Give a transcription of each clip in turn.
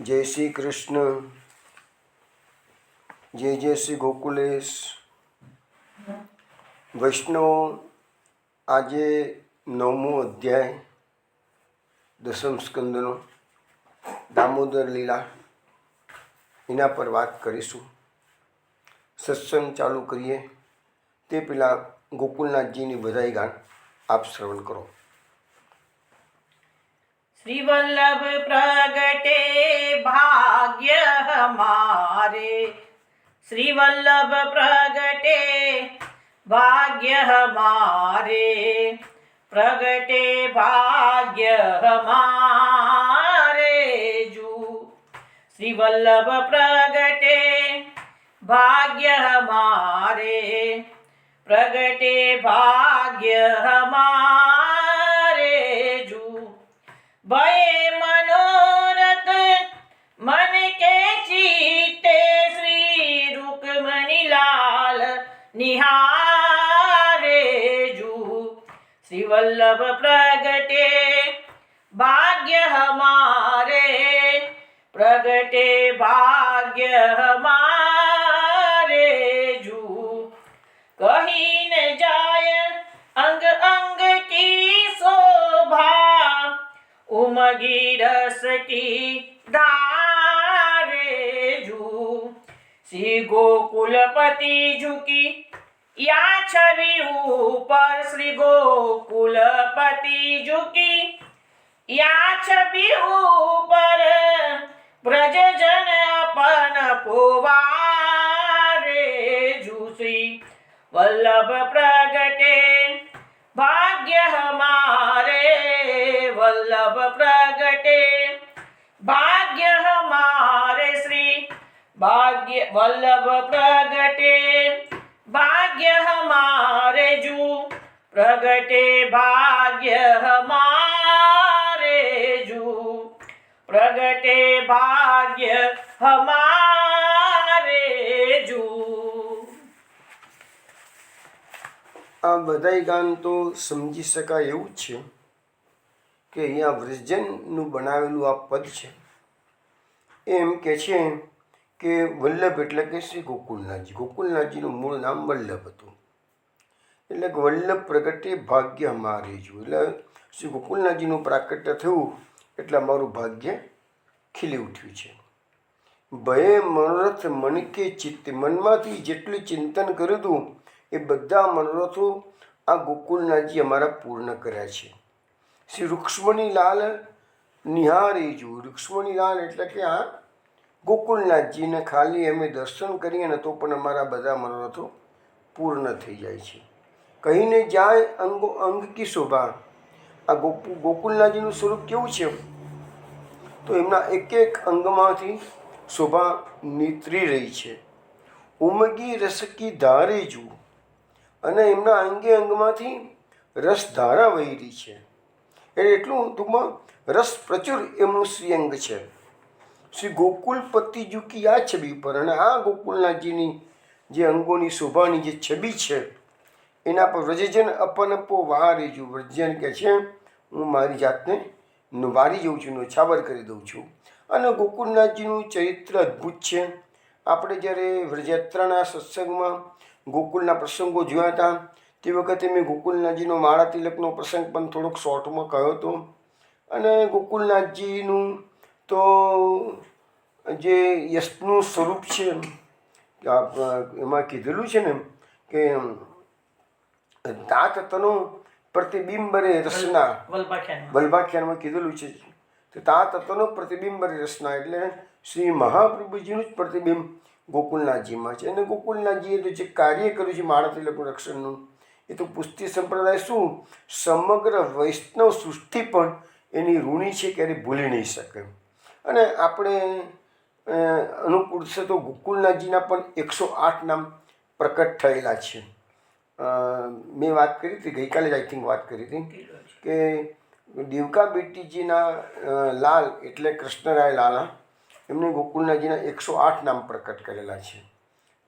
જય શ્રી કૃષ્ણ. જય જય શ્રી ગોકુલેશ. વૈષ્ણવ, આજે 9મો અધ્યાય દસમ સ્કંદનો દામોદર લીલા એના પર વાત કરીશું. સત્સંગ ચાલુ કરીએ તે પહેલાં ગોકુલનાથજીની વધાઈ ગાન આપ શ્રવણ કરો. श्री वल्लभ प्रगटे भाग्य हमारे, श्री वल्लभ प्रगटे भाग्य हमारे, प्रगटे भाग्य हमारे जू. श्री वल्लभ प्रगटे भाग्य हमारे, प्रगटे भाग्य हमारे जू. भये मनोरथ मन के चीते, श्री रुक्मणी लाल निहारे जू. श्री वल्लभ प्रगटे भाग्य हमारे, प्रगटे भाग्य हमारे जू. कही न जाय अंग अंग की शोभा, उमगी रस की धारे जू. श्री गोकुलपति झुकी या छवि ऊपर, श्री गोकुलपति झुकी या छवि ऊपर, ब्रज जन अपन पोवारे जू. श्री वल्लभ प्रगटे भाग्य हमारे, वल्लभ प्रगटे भाग्य हमारे, श्री भाग्य वल्लभ प्रगटे भाग्य हमारे जू. प्रगटे भाग्य हमारे जू, प्रगटे भाग्य हमारे जू. આ બધાય ગાન તો સમજી શકાય એવું જ છે કે અહીંયા વૃષજનનું બનાવેલું આ પદ છે. એમ કે છે કે વલ્લભ એટલે કે શ્રી ગોકુલનાથજી. ગોકુલનાથજીનું મૂળ નામ વલ્લભ હતું. એટલે કે વલ્લભ પ્રગટે ભાગ્ય અમારે જો, એટલે શ્રી ગોકુલનાથજીનું પ્રાકટ્ય થયું એટલે અમારું ભાગ્ય ખીલી ઉઠ્યું છે. ભયે મનોરથ મન કે ચિત્તે, મનમાંથી જેટલું ચિંતન કર્યું હતું એ બધા મનોરથો આ ગોકુલનાથજી અમારા પૂર્ણ કર્યા છે. શ્રી રૂક્ષ્મણી લાલ નિહારે જો, રૂક્ષ્મણી લાલ એટલે કે આ ગોકુલનાથજીને ખાલી અમે દર્શન કરીએ ને તો પણ અમારા બધા મનોરથો પૂર્ણ થઈ જાય છે. કહીને જાય અંગો અંગ કી શોભા. આ ગોકુલનાથજીનું સ્વરૂપ કેવું છે તો એમના એક એક અંગમાંથી શોભા નીતરી રહી છે. ઉમગી રસકી ધારે જુ, અને એમના અંગે અંગમાંથી રસધારા વહી રહી છે. એટલું ટૂંકમાં રસ પ્રચુર એમનું શ્રીઅંગ છે. શ્રી ગોકુલપતિ જુકી આ છબી પર, અને આ ગોકુલનાથજીની જે અંગોની શોભાની જે છબી છે એના પર વ્રજજન અપનપો વહારે જુ. વ્રજજન કહે છે હું મારી જાતને વારી જઉં છું, છાબર કરી દઉં છું. અને ગોકુલનાથજીનું ચરિત્ર અદ્ભુત છે. આપણે જ્યારે વ્રજયાત્રાના સત્સંગમાં ગોકુલના પ્રસંગો જોયા હતા તે વખતે મેં ગોકુલનાથજીનો માળા તિલકનો પ્રસંગ પણ થોડોક શોર્ટમાં કહ્યો હતો. અને ગોકુલનાથજીનું તો જે યશનું સ્વરૂપ છે એમાં કીધેલું છે ને કે દાંત તનો પ્રતિબિંબરે રસના, વલ્ભાખ્યાનમાં કીધેલું છે કે તાત તનો પ્રતિબિંબરે રસના, એટલે શ્રી મહાપ્રભુજીનું જ પ્રતિબિંબ ગોકુલનાથજીમાં છે. અને ગોકુલનાથજીએ તો જે કાર્ય કર્યું છે માળા તિલકનું રક્ષણનું, એ તો પુષ્ટિ સંપ્રદાય શું સમગ્ર વૈષ્ણવ સૃષ્ટિ પણ એની ઋણી છે, ક્યારેય ભૂલી નહીં શકે. અને આપણે અનુકૂળ છે તો ગોકુલનાથજીના પણ 108 નામ પ્રકટ થયેલા છે. મેં વાત કરી હતી ગઈકાલે જ આઈ થિંક વાત કરી હતી કે દેવકા બેટીજીના લાલ એટલે કૃષ્ણરાય લાલા, એમને ગોકુલનાથજીના 108 નામ પ્રકટ કરેલા છે.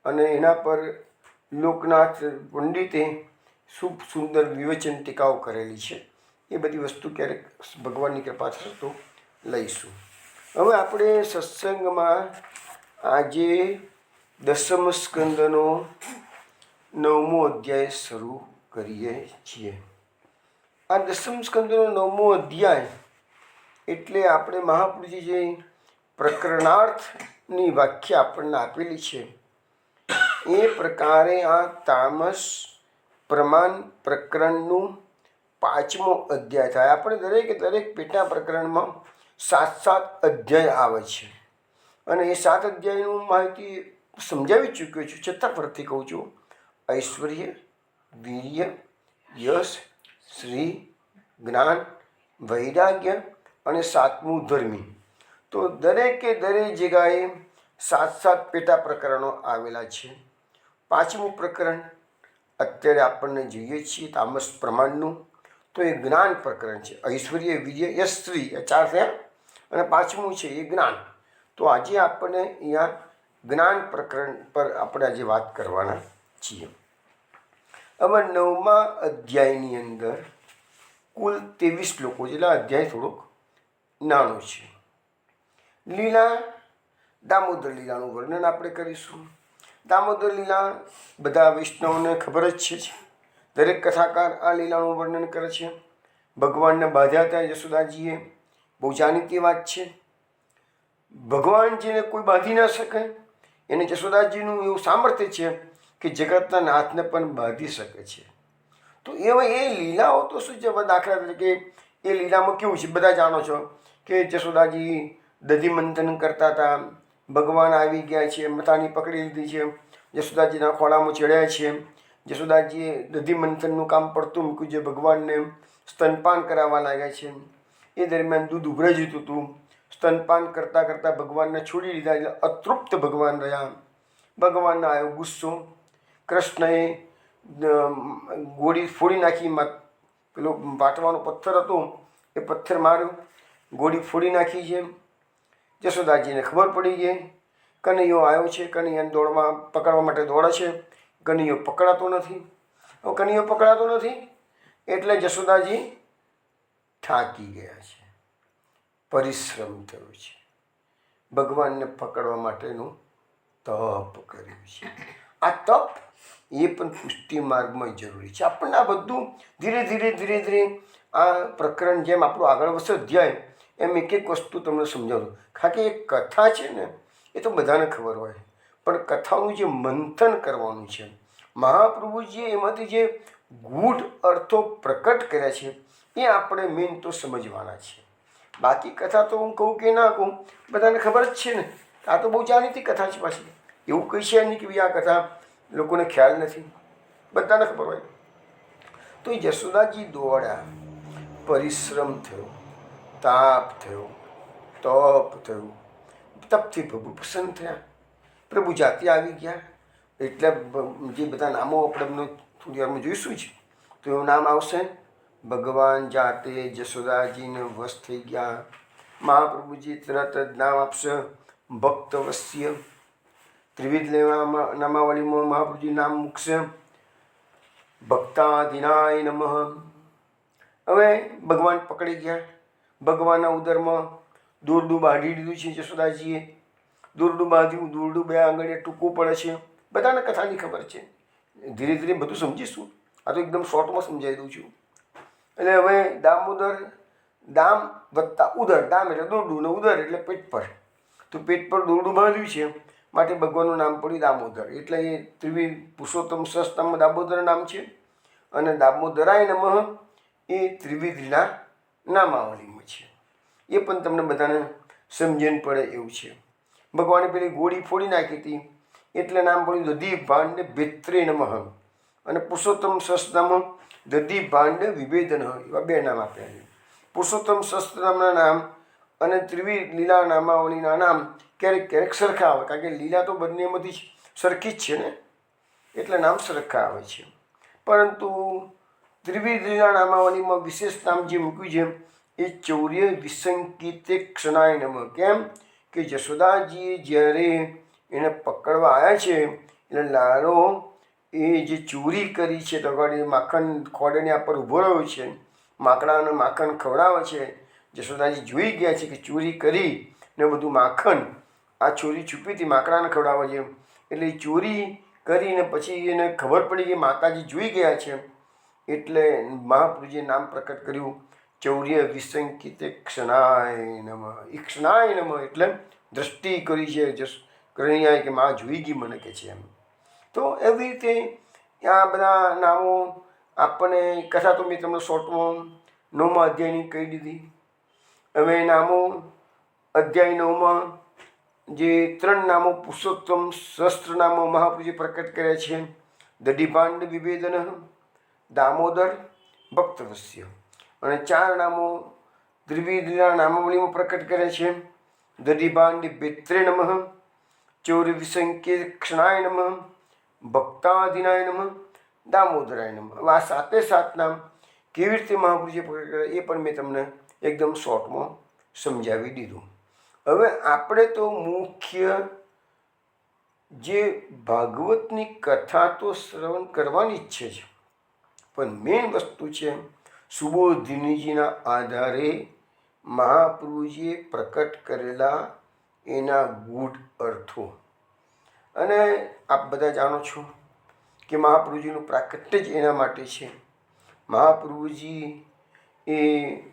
અને એના પર લોકનાથ પંડિતે ખૂબ સુંદર વિવેચન ટીકાઓ કરેલી છે. એ બધી વસ્તુ ક્યારેક ભગવાનની કૃપા થશે તો લઈશું. હવે આપણે સત્સંગમાં આજે દસમ સ્કંદનો 9મો અધ્યાય શરૂ કરીએ છીએ. આ દસમ સ્કંદનો 9મો અધ્યાય એટલે આપણે મહાપુરુષે જે પ્રકરણાર્થની વ્યાખ્યા આપણને આપેલી છે એ પ્રકારે આ તામસ પ્રમાણ પ્રકરણનું 5મો અધ્યાય થાય. આપણે દરેક પેટા પ્રકરણમાં 7 અધ્યાય આવે છે અને એ 7 અધ્યાયનું માહિતી સમજાવી ચૂક્યો છું, છતાં ફરીથી કહું છું. ઐશ્વર્ય, વીર્ય, યશ, શ્રી, જ્ઞાન, વૈરાગ્ય અને 7મું ધર્મી. તો દરેક જગ્યાએ 7 પેટા પ્રકરણો આવેલા છે. 5મું પ્રકરણ અત્યારે આપણને જોઈએ છીએ તામસ પ્રમાણનું, તો એ જ્ઞાન પ્રકરણ છે. ઐશ્વર્ય, વીર્ય, યશ, શ્રી એ 4 થયા અને 5મું છે એ જ્ઞાન. તો આજે આપણને અહીંયા જ્ઞાન પ્રકરણ પર આપણે આજે વાત કરવાના છીએ. હવે 9મા અધ્યાયની અંદર કુલ 23 શ્લોકો છે, એટલે અધ્યાય થોડોક નાનો છે. લીલા, દામોદર લીલાનું વર્ણન આપણે કરીશું. દામોદર લીલા બધા વૈષ્ણવને ખબર જ છે. દરેક કથાકાર આ લીલાનું વર્ણન કરે છે. ભગવાનને બાંધ્યા હતા યશોદાજીએ, બહુ જાણીતી વાત છે. ભગવાન જેને કોઈ બાંધી ના શકે એને યશોદાજીનું એવું સામર્થ્ય છે કે જગતના નાથને પણ બાંધી શકે છે. તો એ લીલાઓ તો શું છે? દાખલા તરીકે એ લીલામાં કેવું છે બધા જાણો છો કે યશોદાજી દધી મંથન કરતા હતા, ભગવાન આવી ગયા છે, મથાની પકડી લીધી છે, યશોદાજીના ખોળામાં ચડ્યા છે. યશોદાજીએ દધી મંથનનું કામ પડતું મૂક્યું છે, ભગવાનને સ્તનપાન કરાવવા લાગ્યા છે. એ દરમિયાન દૂધ ઉભરાઈ જતું હતું. સ્તનપાન કરતાં કરતાં ભગવાનને છોડી દીધા, એટલે અતૃપ્ત ભગવાન રહ્યા. ભગવાનને આવ્યો ગુસ્સો. કૃષ્ણએ ગોળી ફોડી નાખી. પેલો વાટવાનો પથ્થર હતો એ પથ્થર માર્યો, ગોળી ફોડી નાખી છે. યશોદાજીને ખબર પડી ગઈ કનૈયો આવ્યો છે, કનૈયાને પકડવા માટે દોડે છે. કનૈયો પકડાતો નથી. હવે કનૈયો પકડાતો નથી એટલે યશોદાજી થાકી ગયા છે, પરિશ્રમ થયો છે, ભગવાનને પકડવા માટેનું તપ કર્યું છે. આ તપ એ પણ પુષ્ટિ માર્ગમાં જરૂરી છે. આપણને આ બધું ધીરે ધીરે આ પ્રકરણ જેમ આપણું આગળ વધશે અધ્યાય એમ એક વસ્તુ તમને સમજાવું. કારણ કે એક કથા છે ને એ તો બધાને ખબર હોય, પણ કથાનું જે મંથન કરવાનું છે, મહાપ્રભુજીએ એમાંથી જે ગૂઢ અર્થો પ્રકટ કર્યા છે એ આપણે મેઇન તો સમજવાના છે. બાકી કથા તો હું કહું કે ના કહું બધાને ખબર જ છે ને. આ તો બહુ જાણીતી કથા છે. પાછી એવું કહી છે નહીં કે ભાઈ આ કથા લોકોને ખ્યાલ નથી, બધાને ખબર હોય. તો યશોદાજી દોડ્યા, પરિશ્રમ થયો, તાપ થયો, તપ થયું. તપથી પ્રભુ પ્રસન્ન થયા, પ્રભુ જાતે આવી ગયા. એટલે જે બધા નામો આપણે થોડી વારમાં જોઈશું જ, તો એવું નામ આવશે. ભગવાન જાતે યશોદાજીને વશ થઈ ગયા. મહાપ્રભુજી તરત જ નામ આપશે ભક્તવત્સ્ય. ત્રિવિધ નામાવલીમાં મહાપ્રભુજી નામ મૂકશે ભક્તાધિનાય નમઃ. હવે ભગવાન પકડી ગયા. ભગવાનના ઉદરમાં દોરડું બાંધી દીધું છે યશોદાજીએ. દોરડું બાંધ્યું, દોરડું 2 આંગળીએ ટૂંકું પડે છે. બધાને કથાની ખબર છે. ધીરે ધીરે બધું સમજીશું. આ તો એકદમ શોર્ટમાં સમજાવી દઉં છું. એટલે હવે દામોદર, દામ વત્તા ઉદર, દામ એટલે દોરડું ને ઉદર એટલે પેટ પર. તો પેટ પર દોરડું બાંધ્યું છે માટે ભગવાનનું નામ પડ્યું દામોદર. એટલે એ ત્રિવિધ પુરુષોત્તમ સહસ્ત્રનામમાં દામોદર નામ છે. અને દામોદરાય નમઃ એ ત્રિવિધના નામાવલીમાં છે. એ પણ તમને બધાને સમજણ પડે એવું છે. ભગવાને પેલી ગોળી ફોડી નાખી હતી એટલે નામ પડ્યું દધી ભાંડ ભેત્રે નમઃ. અને પુરુષોત્તમ સહસ્ત્રનામમાં દધી ભાંડ વિભેદન, એવા 2 નામ આપ્યા છે. પુરુષોત્તમ સહસ્ત્રનામના નામ અને ત્રિવિધ લીલા નામાવલીના નામ ક્યારેક સરખા આવે, કારણ કે લીલા તો બંનેમાંથી સરખી જ છે ને, એટલે નામ સરખા આવે છે. પરંતુ ત્રિવિધ લીલા નામાવલીમાં વિશેષ નામ જે મૂક્યું છે એ ચૌર્ય વિસંકિતે ક્ષણાય નમઃ. કેમ કે યશોદાજીએ જ્યારે એને પકડવા આવ્યા છે એટલે લાલો એ જે ચોરી કરી છે, તો માખણ ખોડેને પર ઊભો રહ્યો છે, માકડાને માખણ ખવડાવે છે. યશોદાજી જોઈ ગયા છે કે ચોરી કરી ને બધું માખણ આ ચોરી છુપી હતી માકડાને ખવડાવવા જેમ, એટલે એ ચોરી કરીને પછી એને ખબર પડી કે માતાજી જોઈ ગયા છે, એટલે મહાપ્રભુજીએ નામ પ્રકટ કર્યું ચૌર્ય વિસંકિત ક્ષણાય નમઃ. એ ક્ષણાય નમઃ એટલે દ્રષ્ટિ કરી છે કરણ્યાય કે માં જોઈ ગઈ મને કે છે એમ. તો એવી રીતે આ બધા નામો આપણને કથા તો મેં તમને શોર્ટમાં 9મા અધ્યાયની કહી દીધી. હવે નામો અધ્યાય 9માં જે 3 નામો પુરુષોત્તમ સહસ્ત્ર નામો મહાપ્રભુજી પ્રકટ કર્યા છે. દધિભાંડ વિભેદન, દામોદર, ભક્તવસ્ય, અને 4 નામો ત્રિવિધના નામાવલીમાં પ્રકટ કરે છે. દધિભાંડ બેત્રે નમઃ, ચૌર્ય વિસંકેત ક્ષણાય નમઃ, ભક્તાધિનાય નમઃ, દામોદરાય નમઃ. હવે આ 7 નામ કેવી રીતે મહાપુરુષે પ્રકટ કર્યા એ પણ મેં તમને એકદમ શોર્ટમાં સમજાવી દીધું. હવે આપણે તો મુખ્ય જે ભાગવતની કથા તો શ્રવણ કરવાની જ છે, પણ મેઇન વસ્તુ છે સુબોધિનીજીના આધારે મહાપ્રભુજીએ પ્રકટ કરેલા એના ગૂઢ અર્થો. અને આપ બધા જાણો છો કે મહાપ્રભુજીનું પ્રાકટ્ય જ એના માટે છે. મહાપ્રભુજી એ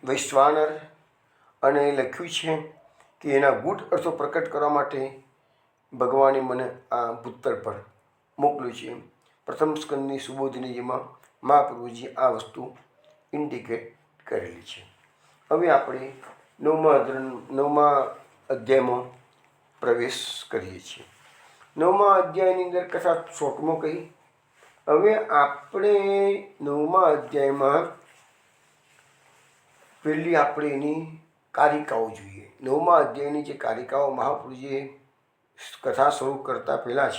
વૈશ્વાનર અને લખ્યું છે કે એના ગૂઢ અર્થો પ્રકટ કરવા માટે ભગવાને મને આ ભૂતલ પર મોકલ્યું છે. પ્રથમ સ્કંદની સુબોધિનીજીમાં મહાપ્રભુજી આ વસ્તુ ઇન્ડિકેટ કરેલી છે. હવે આપણે 9મા અધ્યાયમાં પ્રવેશ કરીએ છીએ. 9મા અધ્યાયની અંદર કથા શોર્ટમાં કહી. હવે આપણે 9મા અધ્યાયમાં પહેલી આપણે એની કારિકાઓ જોઈએ. 9મા અધ્યાયની જે કારિકાઓ મહાપ્રભુજીએ કથા શરૂ કરતાં પહેલાં જ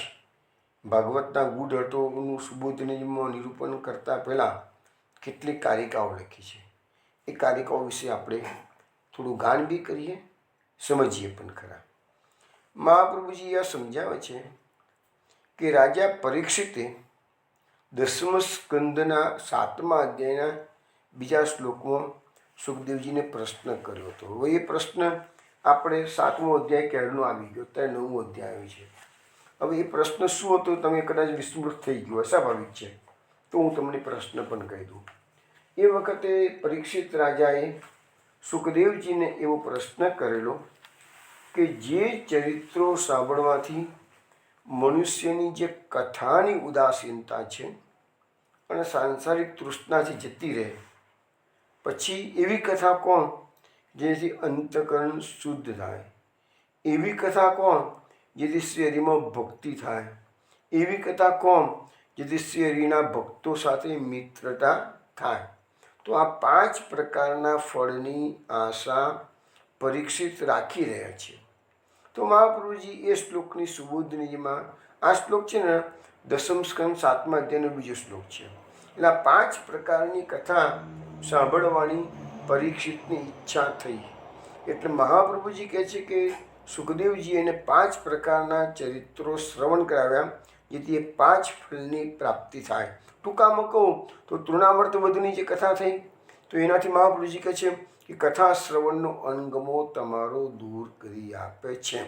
ભાગવતના ગૂઢ અર્થોનું સુબોધિનીજીમાં નિરૂપણ કરતાં પહેલાં કેટલીક કારિકાઓ લખી છે. એ કારિકાઓ વિશે આપણે થોડું ગાન બી કરીએ, સમજીએ પણ ખરા. મહાપ્રભુજી આ સમજાવે છે કે રાજા પરીક્ષિતે 10મ સ્કંદના 7મા અધ્યાયના બીજા શ્લોકમાં સુખદેવજીને પ્રશ્ન કર્યો હતો. હવે એ પ્રશ્ન આપણે 7મો અધ્યાય ક્યારનો આવી ગયો, ત્યારે 9મો અધ્યાય આવ્યો છે. હવે એ પ્રશ્ન શું હતો તમે કદાચ વિસ્મૃત થઈ ગયો, સ્વાભાવિક છે, તો હું તમને પ્રશ્ન પણ કહી દઉં. એ વખતે પરીક્ષિત રાજાએ સુખદેવજીને એવો પ્રશ્ન કરેલો કે જે ચરિત્રો સાંભળવાથી મનુષ્યની જે કથાની ઉદાસીનતા છે અને સાંસારિક તૃષ્ણાથી જતી રહે, પછી એવી કથા કોણ જેથી અંતકરણ શુદ્ધ થાય, એવી કથા કોણ જેથી શ્રી હરિમાં ભક્તિ થાય, એવી કથા કોણ જેથી શ્રી હરિના ભક્તો સાથે મિત્રતા થાય. તો આ 5 પ્રકારના ફળની આશા પરીક્ષિત રાખી રહ્યા છે. તો મહાપ્રભુજી એ શ્લોકની સુબોધિનીજીમાં આ શ્લોક છે ને 10મ સ્કંદ 7મા અધ્યાયનો બીજો શ્લોક છે. એટલે આ 5 પ્રકારની કથા સાંભળવાની પરીક્ષિતની ઈચ્છા થઈ. એટલે મહાપ્રભુજી કહે છે કે સુખદેવજી એને 5 પ્રકારના ચરિત્રો શ્રવણ કરાવ્યા જેથી એ 5 ફળની પ્રાપ્તિ થાય. ટૂંકામાં કહું તો તૃણાવર્ત વધની જે કથા થઈ તો એનાથી મહાપ્રભુજી કહે છે કે કથા શ્રવણનો અણગમો તમારો દૂર કરી આપે છે.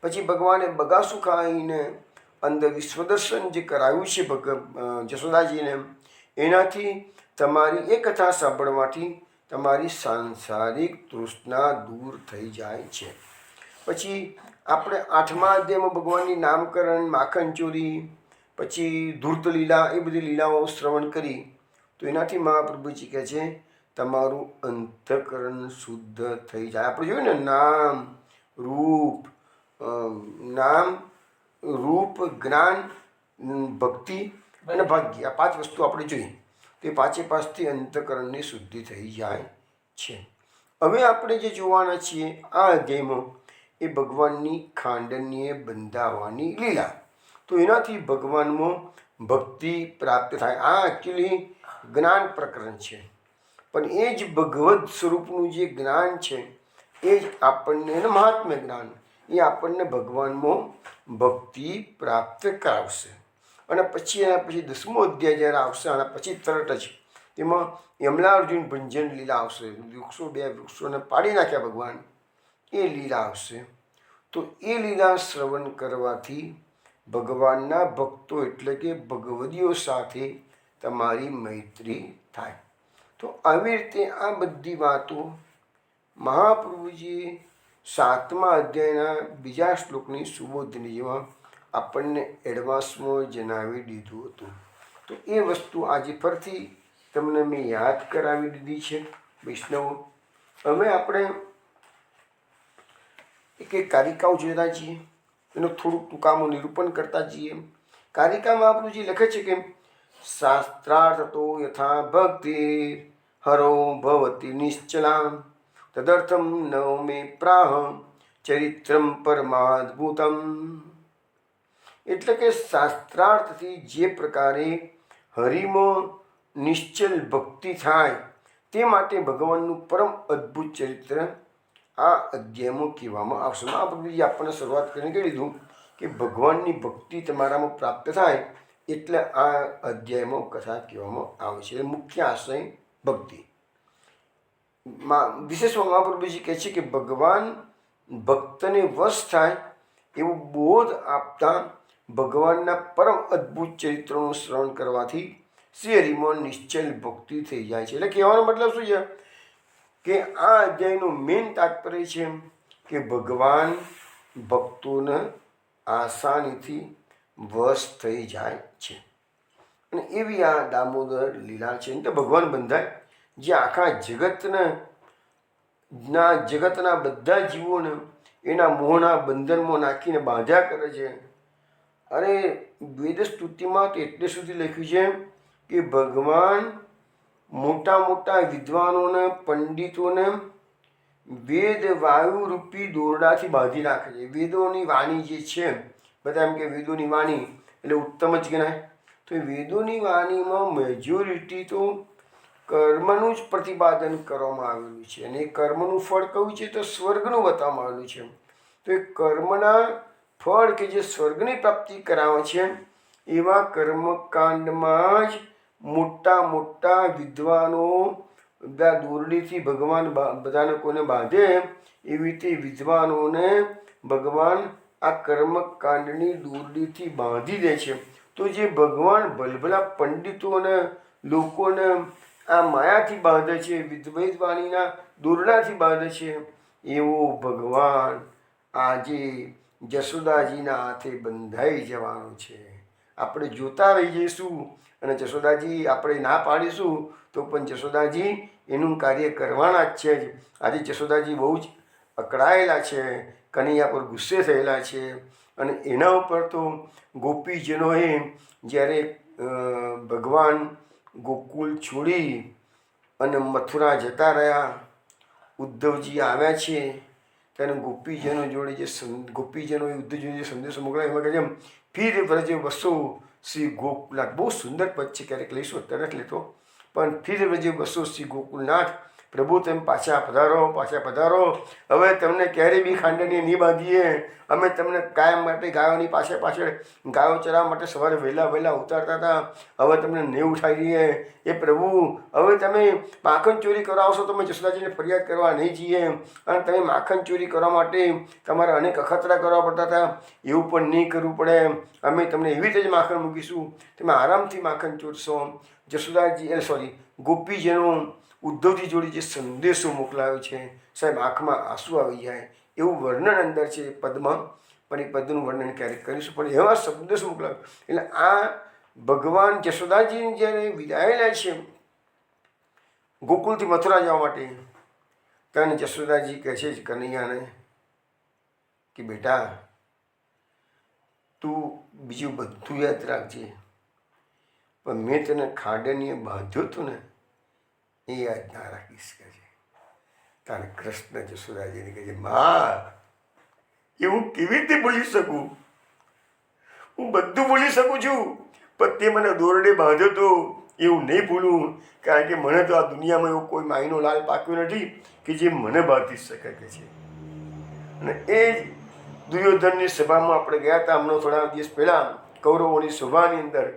પછી ભગવાને બગાસું ખાઈને અંદર વિશ્વદર્શન જે કરાવ્યું છે જશોદાજીને, એનાથી તમારી એ કથા સાંભળવાથી તમારી સાંસારિક તૃષ્ણા દૂર થઈ જાય છે. પછી આપણે 8મા અધ્યાયમાં ભગવાનની નામકરણ, માખણ ચોરી, પછી ધૂર્ત લીલા, એ બધી લીલાઓ શ્રવણ કરી તો એનાથી મહાપ્રભુજી કહે છે તમારું અંતઃકરણ શુદ્ધ થઈ જાય. આપણે જોયું ને નામ રૂપ જ્ઞાન ભક્તિ અને ભાગ્ય, આ 5 વસ્તુ આપણે જોઈ તો એ 5થી અંતઃકરણની શુદ્ધિ થઈ જાય છે. હવે આપણે જે જોવાના છીએ આ અધ્યાયમાં એ ભગવાનની ખાંડનીએ બંધાવવાની લીલા. તો એનાથી ભગવાનમાં ભક્તિ પ્રાપ્ત થાય. આ એકચ્યુઅલી જ્ઞાન પ્રકરણ છે, પણ એ જ ભગવદ સ્વરૂપનું જે જ્ઞાન છે એ જ આપણને મહાત્મ્ય જ્ઞાન એ આપણને ભગવાનમાં ભક્તિ પ્રાપ્ત કરાવશે. અને પછી એના પછી 10મો અધ્યાય જ્યારે આવશે આના પછી તરત જ તેમાં યમલા અર્જુન ભંજન લીલા આવશે. 2 વૃક્ષોને પાડી નાખ્યા ભગવાન એ લીલા આવશે. તો એ લીલા શ્રવણ કરવાથી ભગવાનના ભક્તો એટલે કે ભગવદીઓ સાથે તમારી મૈત્રી થાય. તો આવી રીતે આ બધી વાતો મહાપ્રભુજીએ 7મા અધ્યાયના બીજા શ્લોકની સુબોધનીમાં આપણને એડવાન્સમાં જણાવી દીધું હતું. તો એ વસ્તુ આજે ફરીથી તમને મેં યાદ કરાવી દીધી છે વૈષ્ણવો. હવે આપણે એક કારિકાઓ જોતા છીએ, એનું થોડુંક ટૂંકામાં નિરૂપણ કરતા જઈએ. કારિકા મહાપ્રભુજી લખે છે કે શાસ્ત્રાર્થતો યથા ભક્તિ હરો ભવતી નિશ્ચલામ તદર્થમ નવ મે પ્રાહ ચરિત્રમ પરમાદ્ભુતમ. એટલે કે શાસ્ત્રાર્થથી જે પ્રકારે હરિમાં નિશ્ચલ ભક્તિ થાય તે માટે ભગવાનનું પરમ અદ્ભુત ચરિત્ર આ અધ્યાયમાં કહેવામાં આવશે. મહાપ્રભુજી આપણને શરૂઆત કરીને કહી દીધું કે ભગવાનની ભક્તિ તમારામાં પ્રાપ્ત થાય એટલે આ અધ્યાયમાં કથા કહેવામાં આવે છે. મુખ્ય આશય ભક્તિ. વિશેષમાં મહાપ્રભુજી કહે છે કે ભગવાન ભક્તને વશ થાય એવું બોધ આપતા ભગવાનના પરમ અદ્ભુત ચરિત્રોનું શ્રવણ કરવાથી શ્રી હરિમાં નિશ્ચલ ભક્તિ થઈ જાય છે. એટલે કહેવાનો મતલબ શું છે કે આ અધ્યાયનું મેઇન તાત્પર્ય છે કે ભગવાન ભક્તોને આસાનીથી વશ થઈ જાય છે. અને એવી આ દામોદર લીલા છે. તો ભગવાન બંધાય જે આખા જગતના બધા જીવોને એના મોહના બંધનમાં નાખીને બાંધ્યા કરે છે. અને વેદ સ્તુતિમાં તો એટલે સુધી લખ્યું છે કે ભગવાન મોટા મોટા વિદ્વાનોને પંડિતોને વેદ વાયુરૂપી દોરડાથી બાંધી રાખે છે. વેદોની વાણી જે છે, બધા એમ કે વેદોની વાણી એટલે ઉત્તમ જ ગણાય. તો એ વેદોની વાણીમાં મેજોરિટી તો કર્મનું જ પ્રતિપાદન કરવામાં આવેલું છે. અને એ કર્મનું ફળ કયું છે તો સ્વર્ગનું બતાવવામાં આવેલું છે. તો એ કર્મના ફળ કે જે સ્વર્ગની પ્રાપ્તિ કરાવે છે એવા કર્મકાંડમાં જ મોટા મોટા વિદ્વાનો બધા દોરડીથી ભગવાન બધાને કોને બાંધે એવી રીતે વિદ્વાનોને ભગવાન આ કર્મકાંડની દોરડીથી બાંધી દે છે. તો જે ભગવાન ભલભલા પંડિતોને લોકોને આ માયાથી બાંધે છે, વિદ્વૈતવાણીના દોરડાથી બાંધે છે, એવો ભગવાન આજે જશોદાજીના હાથે બંધાઈ જવાનો છે. આપણે જોતા રહી જઈશું અને જશોદાજી આપણે ના પાડીશું તો પણ જશોદાજી એનું કાર્ય કરવાના જ છે. આજે જશોદાજી બહુ જ અકળાયેલા છે, કનૈયા પર ગુસ્સે થયેલા છે. અને એના ઉપર તો ગોપીજનોએ જ્યારે ભગવાન ગોકુળ છોડી અને મથુરા જતા રહ્યા, ઉદ્ધવજી આવ્યા છે ત્યારે ગોપીજનો જોડે જે ગોપીજનોએ ઉદ્ધવજીને જે સંદેશો મોકલાયો એમાં કહે છે ફિર વ્રજ વસો શ્રી ગોકુલનાથ. બહુ સુંદર પદ છે, ક્યારેક લઈશું, અત્યારે નથી લેતો. પણ ફિર વ્રજ વસો શ્રી ગોકુલનાથ, પ્રભુ તેમ પાછા પધારો. હવે તમને ક્યારેય બી ખાંડણીએ નહીં બાંધીએ. અમે તમને કાયમ માટે ગાયોની પાછળ ગાયો ચરાવવા માટે સવારે વહેલા ઉતારતા હતા. હવે તમને નહીં ઉઠાવી દઈએ. એ પ્રભુ હવે તમે માખણ ચોરી કરાવશો તો અમે જશોદાજીને ફરિયાદ કરવા નહીં જઈએ. અને તમે માખણ ચોરી કરવા માટે તમારે અનેક અખતરા કરવા પડતા હતા, એવું પણ નહીં કરવું પડે. અમે તમને એવી રીતે જ માખણ મૂકીશું, તમે આરામથી માખણ ચોરશો. જશોદાજી ગોપીજનો ઉદ્ધવજી જોડે જે સંદેશો મોકલાયો છે, સાહેબ આંખમાં આંસુ આવી જાય એવું વર્ણન અંદર છે પદમાં. પણ એ પદનું વર્ણન ક્યારેક કરીશું. પણ એવા સંદેશો મોકલાયો એટલે આ ભગવાન જશોદાજી જ્યારે વિદાય લે છે ગોકુળથી મથુરા જવા માટે, ત્યારે જશોદાજી કહે છે કનૈયાને કે બેટા તું બીજું બધું યાદ રાખજે, પણ મેં તને ખાંડણીએ બાંધ્યો હતો ને એ યાદ ના રાખીશ કે છે. તારે કૃષ્ણ જશોદાજીને કહે છે માં એવું કેવી રીતે બોલી શકું? હું બધું બોલી શકું છું, પણ તે મને દોરડે બાંધ્યો તો એવું નહીં ભૂલું. કારણ કે મને તો આ દુનિયામાં એવો કોઈ માયનો લાલ પાક્યો નથી કે જે મને બાંધી શકે કે છે. અને એ જ દુર્યોધનની સભામાં આપણે ગયા હતા હમણાં થોડા દિવસ પહેલાં. કૌરવોની સભાની અંદર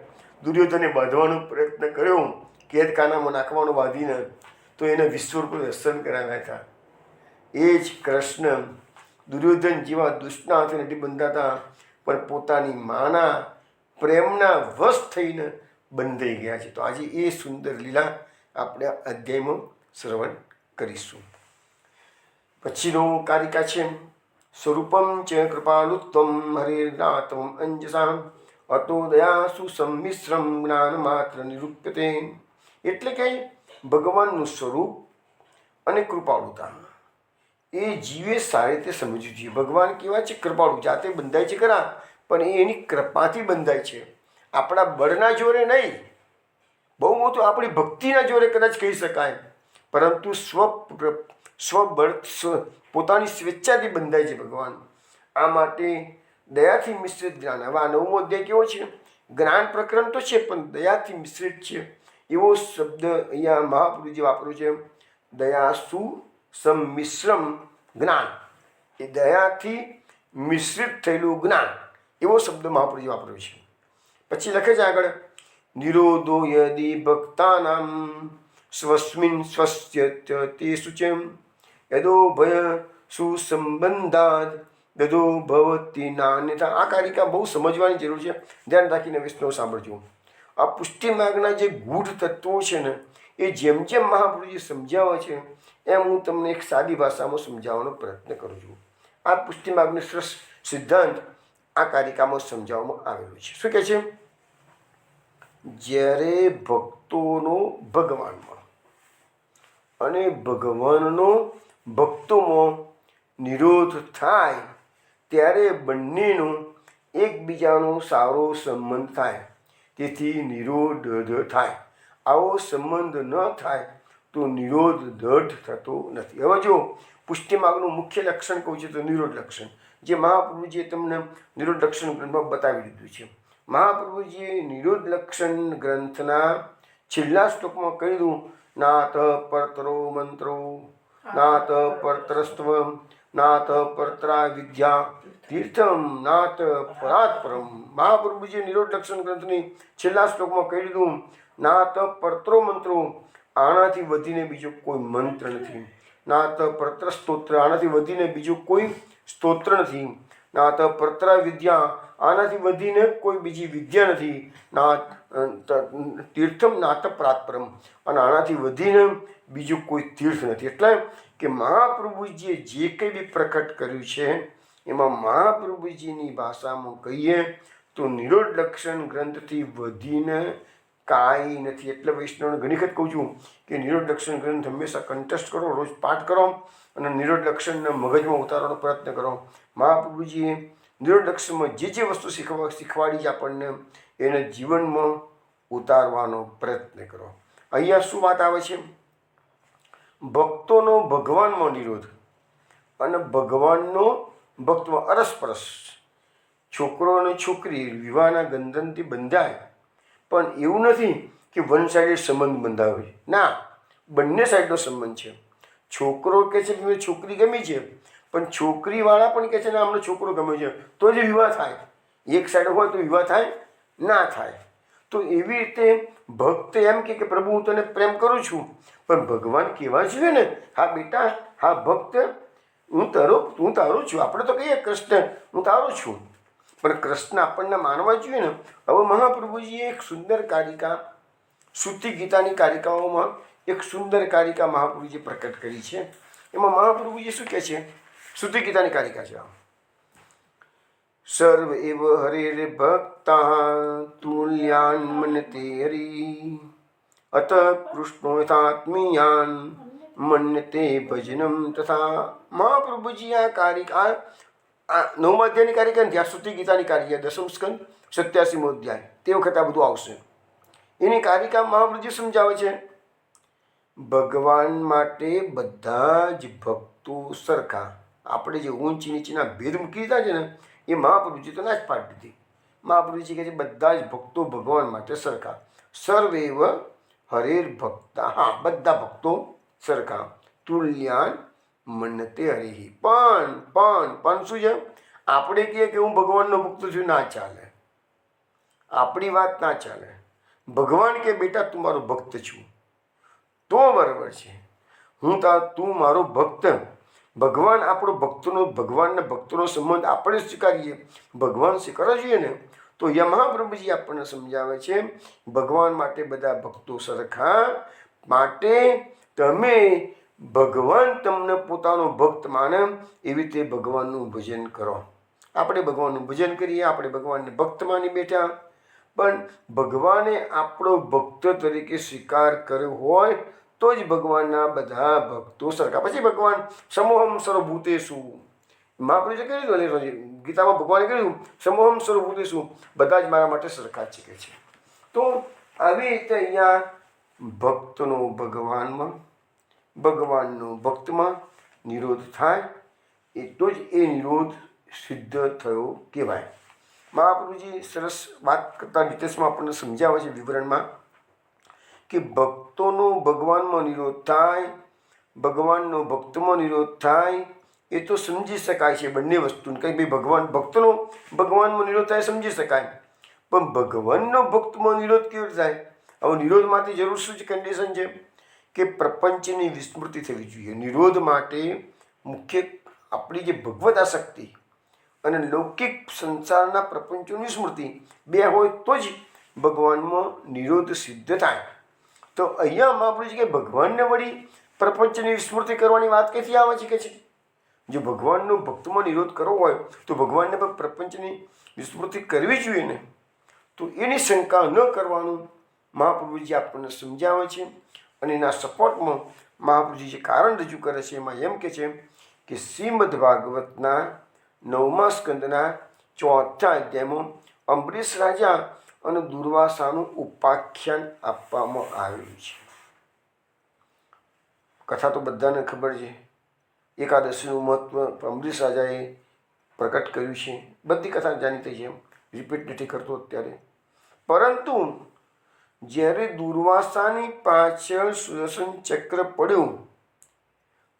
દુર્યોધને બાંધવાનો પ્રયત્ન કર્યો, કેદખાનામાં નાખવાનો બાંધીને, તો એને વિશ્વરૂપ દર્શન કરાવ્યા હતા. એ જ કૃષ્ણ દુર્યોધન જેવા દુષ્ટના હાથે નથી બંધાતા, પણ પોતાની માના પ્રેમના વશ થઈને બંધાઈ ગયા છે. તો આજે એ સુંદર લીલા આપણે આ અધ્યાયમાં શ્રવણ કરીશું. પછીનો કારિકા છે સ્વરૂપમ ચ કૃપાલુત્વમ હરેનાથમ અંજસામ અતો દયાસુ સંમિશ્રમ જ્ઞાન માત્ર નિરૂપ્યતે. એટલે કે ભગવાનનું સ્વરૂપ અને કૃપાળુતા એ જીવે સારી રીતે સમજવું જોઈએ. ભગવાન કેવા છે? કૃપાળુ. જાતે બંધાય છે ખરા, પણ એ એની કૃપાથી બંધાય છે, આપણા બળના જોરે નહીં. બહુ મોટું આપણી ભક્તિના જોરે કદાચ કહી શકાય, પરંતુ સ્વબળ પોતાની સ્વેચ્છાથી બંધાય છે ભગવાન. આ માટે દયાથી મિશ્રિત જ્ઞાન. હવે આ 9મો અધ્યાય કેવો છે? જ્ઞાન પ્રકરણ તો છે, પણ દયાથી મિશ્રિત છે. એવો શબ્દ અહીંયા મહાપુરુષે વાપર્યો છે, દયાસુ સંમિશ્રમ જ્ઞાન. એ દયાથી મિશ્રિત થયેલું જ્ઞાન, એવો શબ્દ મહાપુરુષે વાપર્યો છે. પછી લખે છે આગળ, નિરોધો યદિ ભક્તાનામ સ્વસ્મિન સ્વસ્ય તેષુ ચ યદો ભય સુસંબંધાદ યદો ભવતી નાન્યથા. આ કારિકા બહુ સમજવાની જરૂર છે, ધ્યાન રાખીને વૈષ્ણવ સાંભળજો. આ પુષ્ટિ માર્ગના જે ગૂઢ તત્વો છે ને, એ જેમ જેમ મહાપુરુષે સમજાવે છે એમ હું તમને એક સાદી ભાષામાં સમજાવવાનો પ્રયત્ન કરું છું. આ પુષ્ટિ માર્ગનો શ્રેષ્ઠ સિદ્ધાંત આ કારિકામાં સમજાવવામાં આવેલો છે. શું કહે છે? જ્યારે ભક્તોનો ભગવાનમાં અને ભગવાનનો ભક્તોમાં નિરોધ થાય ત્યારે બંનેનો એકબીજાનો સારો સંબંધ થાય, તેથી નિરોધ થાય. આવો સંબંધ ન થાય તો નિરોધ દઢ થતો નથી. હવે જો પુષ્ટિ માર્ગનું મુખ્ય લક્ષણ કહું છું તો નિરોધ લક્ષણ, જે મહાપ્રભુજીએ તમને નિરોધ લક્ષણ ગ્રંથમાં બતાવી દીધું છે. મહાપ્રભુજીએ નિરોધ લક્ષણ ગ્રંથના છેલ્લા શ્લોકમાં કહી દીધું, નાત પરતરો મંત્રો નાત પરતરસ્ત્વ નાત પરતરા વિદ્યા તીર્થમ નાત પરાત પરમ. મહાપ્રભુજીએ નિરોધ લક્ષણ ગ્રંથની છેલ્લા શ્લોકમાં કહી દીધું, નાત પરતરો મંત્રો, આનાથી વધીને બીજો કોઈ મંત્ર નથી. નાત પરત્ર સ્તોત્ર, આનાથી વધીને બીજું કોઈ સ્તોત્ર નથી. નાત પરતરા વિદ્યા, આનાથી વધીને કોઈ બીજી વિદ્યા નથી. નાત તીર્થમ નાત પરાત્પરમ, અને આનાથી વધીને બીજું કોઈ તીર્થ નથી. એટલે કે મહાપ્રભુજીએ જે કંઈ બી પ્રકટ કર્યું છે એમાં મહાપ્રભુજીની ભાષામાં કહીએ તો નિરોધ લક્ષણ ગ્રંથથી વધીને કાંઈ નથી. એટલે વૈષ્ણવને ઘણી વખત કહું છું કે નિરોધ લક્ષણ ગ્રંથ હંમેશા કંઠસ્થ કરો, રોજ પાઠ કરો અને નિરોધ લક્ષણને મગજમાં ઉતારવાનો પ્રયત્ન કરો. મહાપ્રભુજીએ નિરોધ લક્ષણમાં જે જે વસ્તુ શીખવાડી છે આપણને, એને જીવનમાં ઉતારવાનો પ્રયત્ન કરો. અહીંયા શું વાત આવે છે? ભક્તોનો ભગવાનમાં નિરોધ અને ભગવાનનો ભક્તમાં અરસપરસ. છોકરો અને છોકરી વિવાહના બંધનથી બંધાય, પણ એવું નથી કે વન સાઇડેડ સંબંધ બંધાયો છે. ના, બંને સાઈડનો સંબંધ છે. છોકરો કહે છે કે છોકરી ગમી છે, પણ છોકરીવાળા પણ કહે છે ને અમને છોકરો ગમે છે, તો જ વિવાહ થાય. એક સાઈડ હોય તો વિવાહ થાય, ના થાય. તો એવી રીતે ભક્ત એમ કે પ્રભુ હું તને પ્રેમ કરું છું, પણ ભગવાન કહેવા જોઈએ ને, હા બેટા, હા ભક્ત, હું તારો છું. આપણે તો કહીએ કૃષ્ણ હું તારો છું, પણ કૃષ્ણ આપણને માનવા જોઈએ ને. હવે મહાપ્રભુજીએ એક સુંદર કારિકા, શ્રુતિ ગીતાની કારિકાઓમાં એક સુંદર કારિકા મહાપ્રભુજીએ પ્રકટ કરી છે. એમાં મહાપ્રભુજી શું કહે છે? શ્રુતિ ગીતાની કારિકા છે. સર્વ એવ હરેર ભક્તા તુલ્યાન મન્યતે હરિ અત કૃષ્ણો યથાત્મીયાન મન્યતે ભજનમ તથા. મહાપ્રભુજી આ કારિકા, આ 9મા અધ્યાયની કારિકા, ત્યાં શ્રુતિ ગીતાની કારિકા 10મ સ્કંદ 87મો અધ્યાય, તે વખતે આ બધું આવશે. એની કારિકા મહાપ્રભુજી સમજાવે છે, ભગવાન માટે બધા જ ભક્તો સરખા. આપણે જે ઊંચ નીચેના ભેદ મૂકી દીધા છે ને, એ મહાપ્રભુજી તો ના જ પાડી દીધી. મહાપ્રભુજી કહે છે બધા જ ભક્તો ભગવાન માટે સરખા. સર્વેવ હરેર ભક્તા, હા બધા ભક્તો સરખા. તુલ્યાન મન્યતે હરિ. પણ શું છે? આપણે કહીએ કે હું ભગવાનનો ભક્ત છું, ના ચાલે. આપણી વાત ના ચાલે. ભગવાન કે બેટા તું મારો ભક્ત છું તો બરાબર છે. તું મારો ભક્ત, ભગવાન આપણો ભક્તનો ભગવાનના ભક્તોનો સંબંધ આપણે સ્વીકારીએ, ભગવાન સ્વીકારવા જોઈએ ને. તો યા મહાપ્રભુજી આપણને સમજાવે છે ભગવાન માટે બધા ભક્તો સરખા, માટે તમે ભગવાન તમને પોતાનો ભક્ત માને એવી રીતે ભગવાનનું ભજન કરો. આપણે ભગવાનનું ભજન કરીએ, આપણે ભગવાનને ભક્ત માની બેઠા, પણ ભગવાને આપણો ભક્ત તરીકે સ્વીકાર કર્યો હોય તો જ ભગવાનના બધા ભક્તો સરખા. પછી ભગવાન સમોહમ સર્વભૂતેષુ, મહાપ્રભુએ કહ્યું, ગીતામાં ભગવાને કહ્યું સમોહમ સર્વભૂતેષુ, બધા જ મારા માટે સરખા જ છે. તો આવી રીતે અહીંયા ભક્તનો ભગવાનમાં, ભગવાનનો ભક્તમાં નિરોધ થાય એટલો જ એ નિરોધ સિદ્ધ થયો કહેવાય. મહાપ્રભુજી સરસ વાત કરતા ડિટેલ્સમાં આપણને સમજાવે છે વિવરણમાં કે ભક્તોનો ભગવાનમાં નિરોધ થાય, ભગવાનનો ભક્તમાં નિરોધ થાય એ તો સમજી શકાય છે બંને વસ્તુને. કંઈ ભાઈ ભગવાન ભક્તનો ભગવાનમાં નિરોધ થાય સમજી શકાય, પણ ભગવાનનો ભક્તમાં નિરોધ કેવી રીતે થાય? હવે નિરોધ માટે જરૂર શું છે? કન્ડિશન છે કે પ્રપંચની વિસ્મૃતિ થવી જોઈએ. નિરોધ માટે મુખ્ય આપણી જે ભગવત આસક્તિ અને લૌકિક સંસારના પ્રપંચોની સ્મૃતિ બે હોય તો જ ભગવાનમાં નિરોધ સિદ્ધ થાય. તો અહીંયા મહાપ્રભુજી કે ભગવાનને વળી પ્રપંચની સ્મૃતિ કરવાની વાત ક્યાંથી આવે છે? કે છે જો ભગવાનનો ભક્તમાં નિરોધ કરવો હોય તો ભગવાનને પણ પ્રપંચની વિસ્મૃતિ કરવી જોઈએ ને. તો એની શંકા ન કરવાનું મહાપ્રભુજી આપણને સમજાવે છે. અને એના સપોર્ટમાં મહાપ્રભુજી જે કારણ રજૂ કરે છે એમાં એમ કે છે કે શ્રીમદ ભાગવતના 9મા સ્કંદના 4થા અધ્યાયમાં અંબરીશ રાજા અને દુર્વાસાનું ઉપાખ્યાન આપવામાં આવ્યું છે. કથા તો બધાને ખબર છે, એકાદશીનું મહત્વ અંબરીશ રાજાએ પ્રકટ કર્યું છે. બધી કથા જાણીતી છે, રિપીટ નથી કરતો અત્યારે. પરંતુ જ્યારે દુર્વાસાની પાછળ સુદર્શન ચક્ર પડ્યું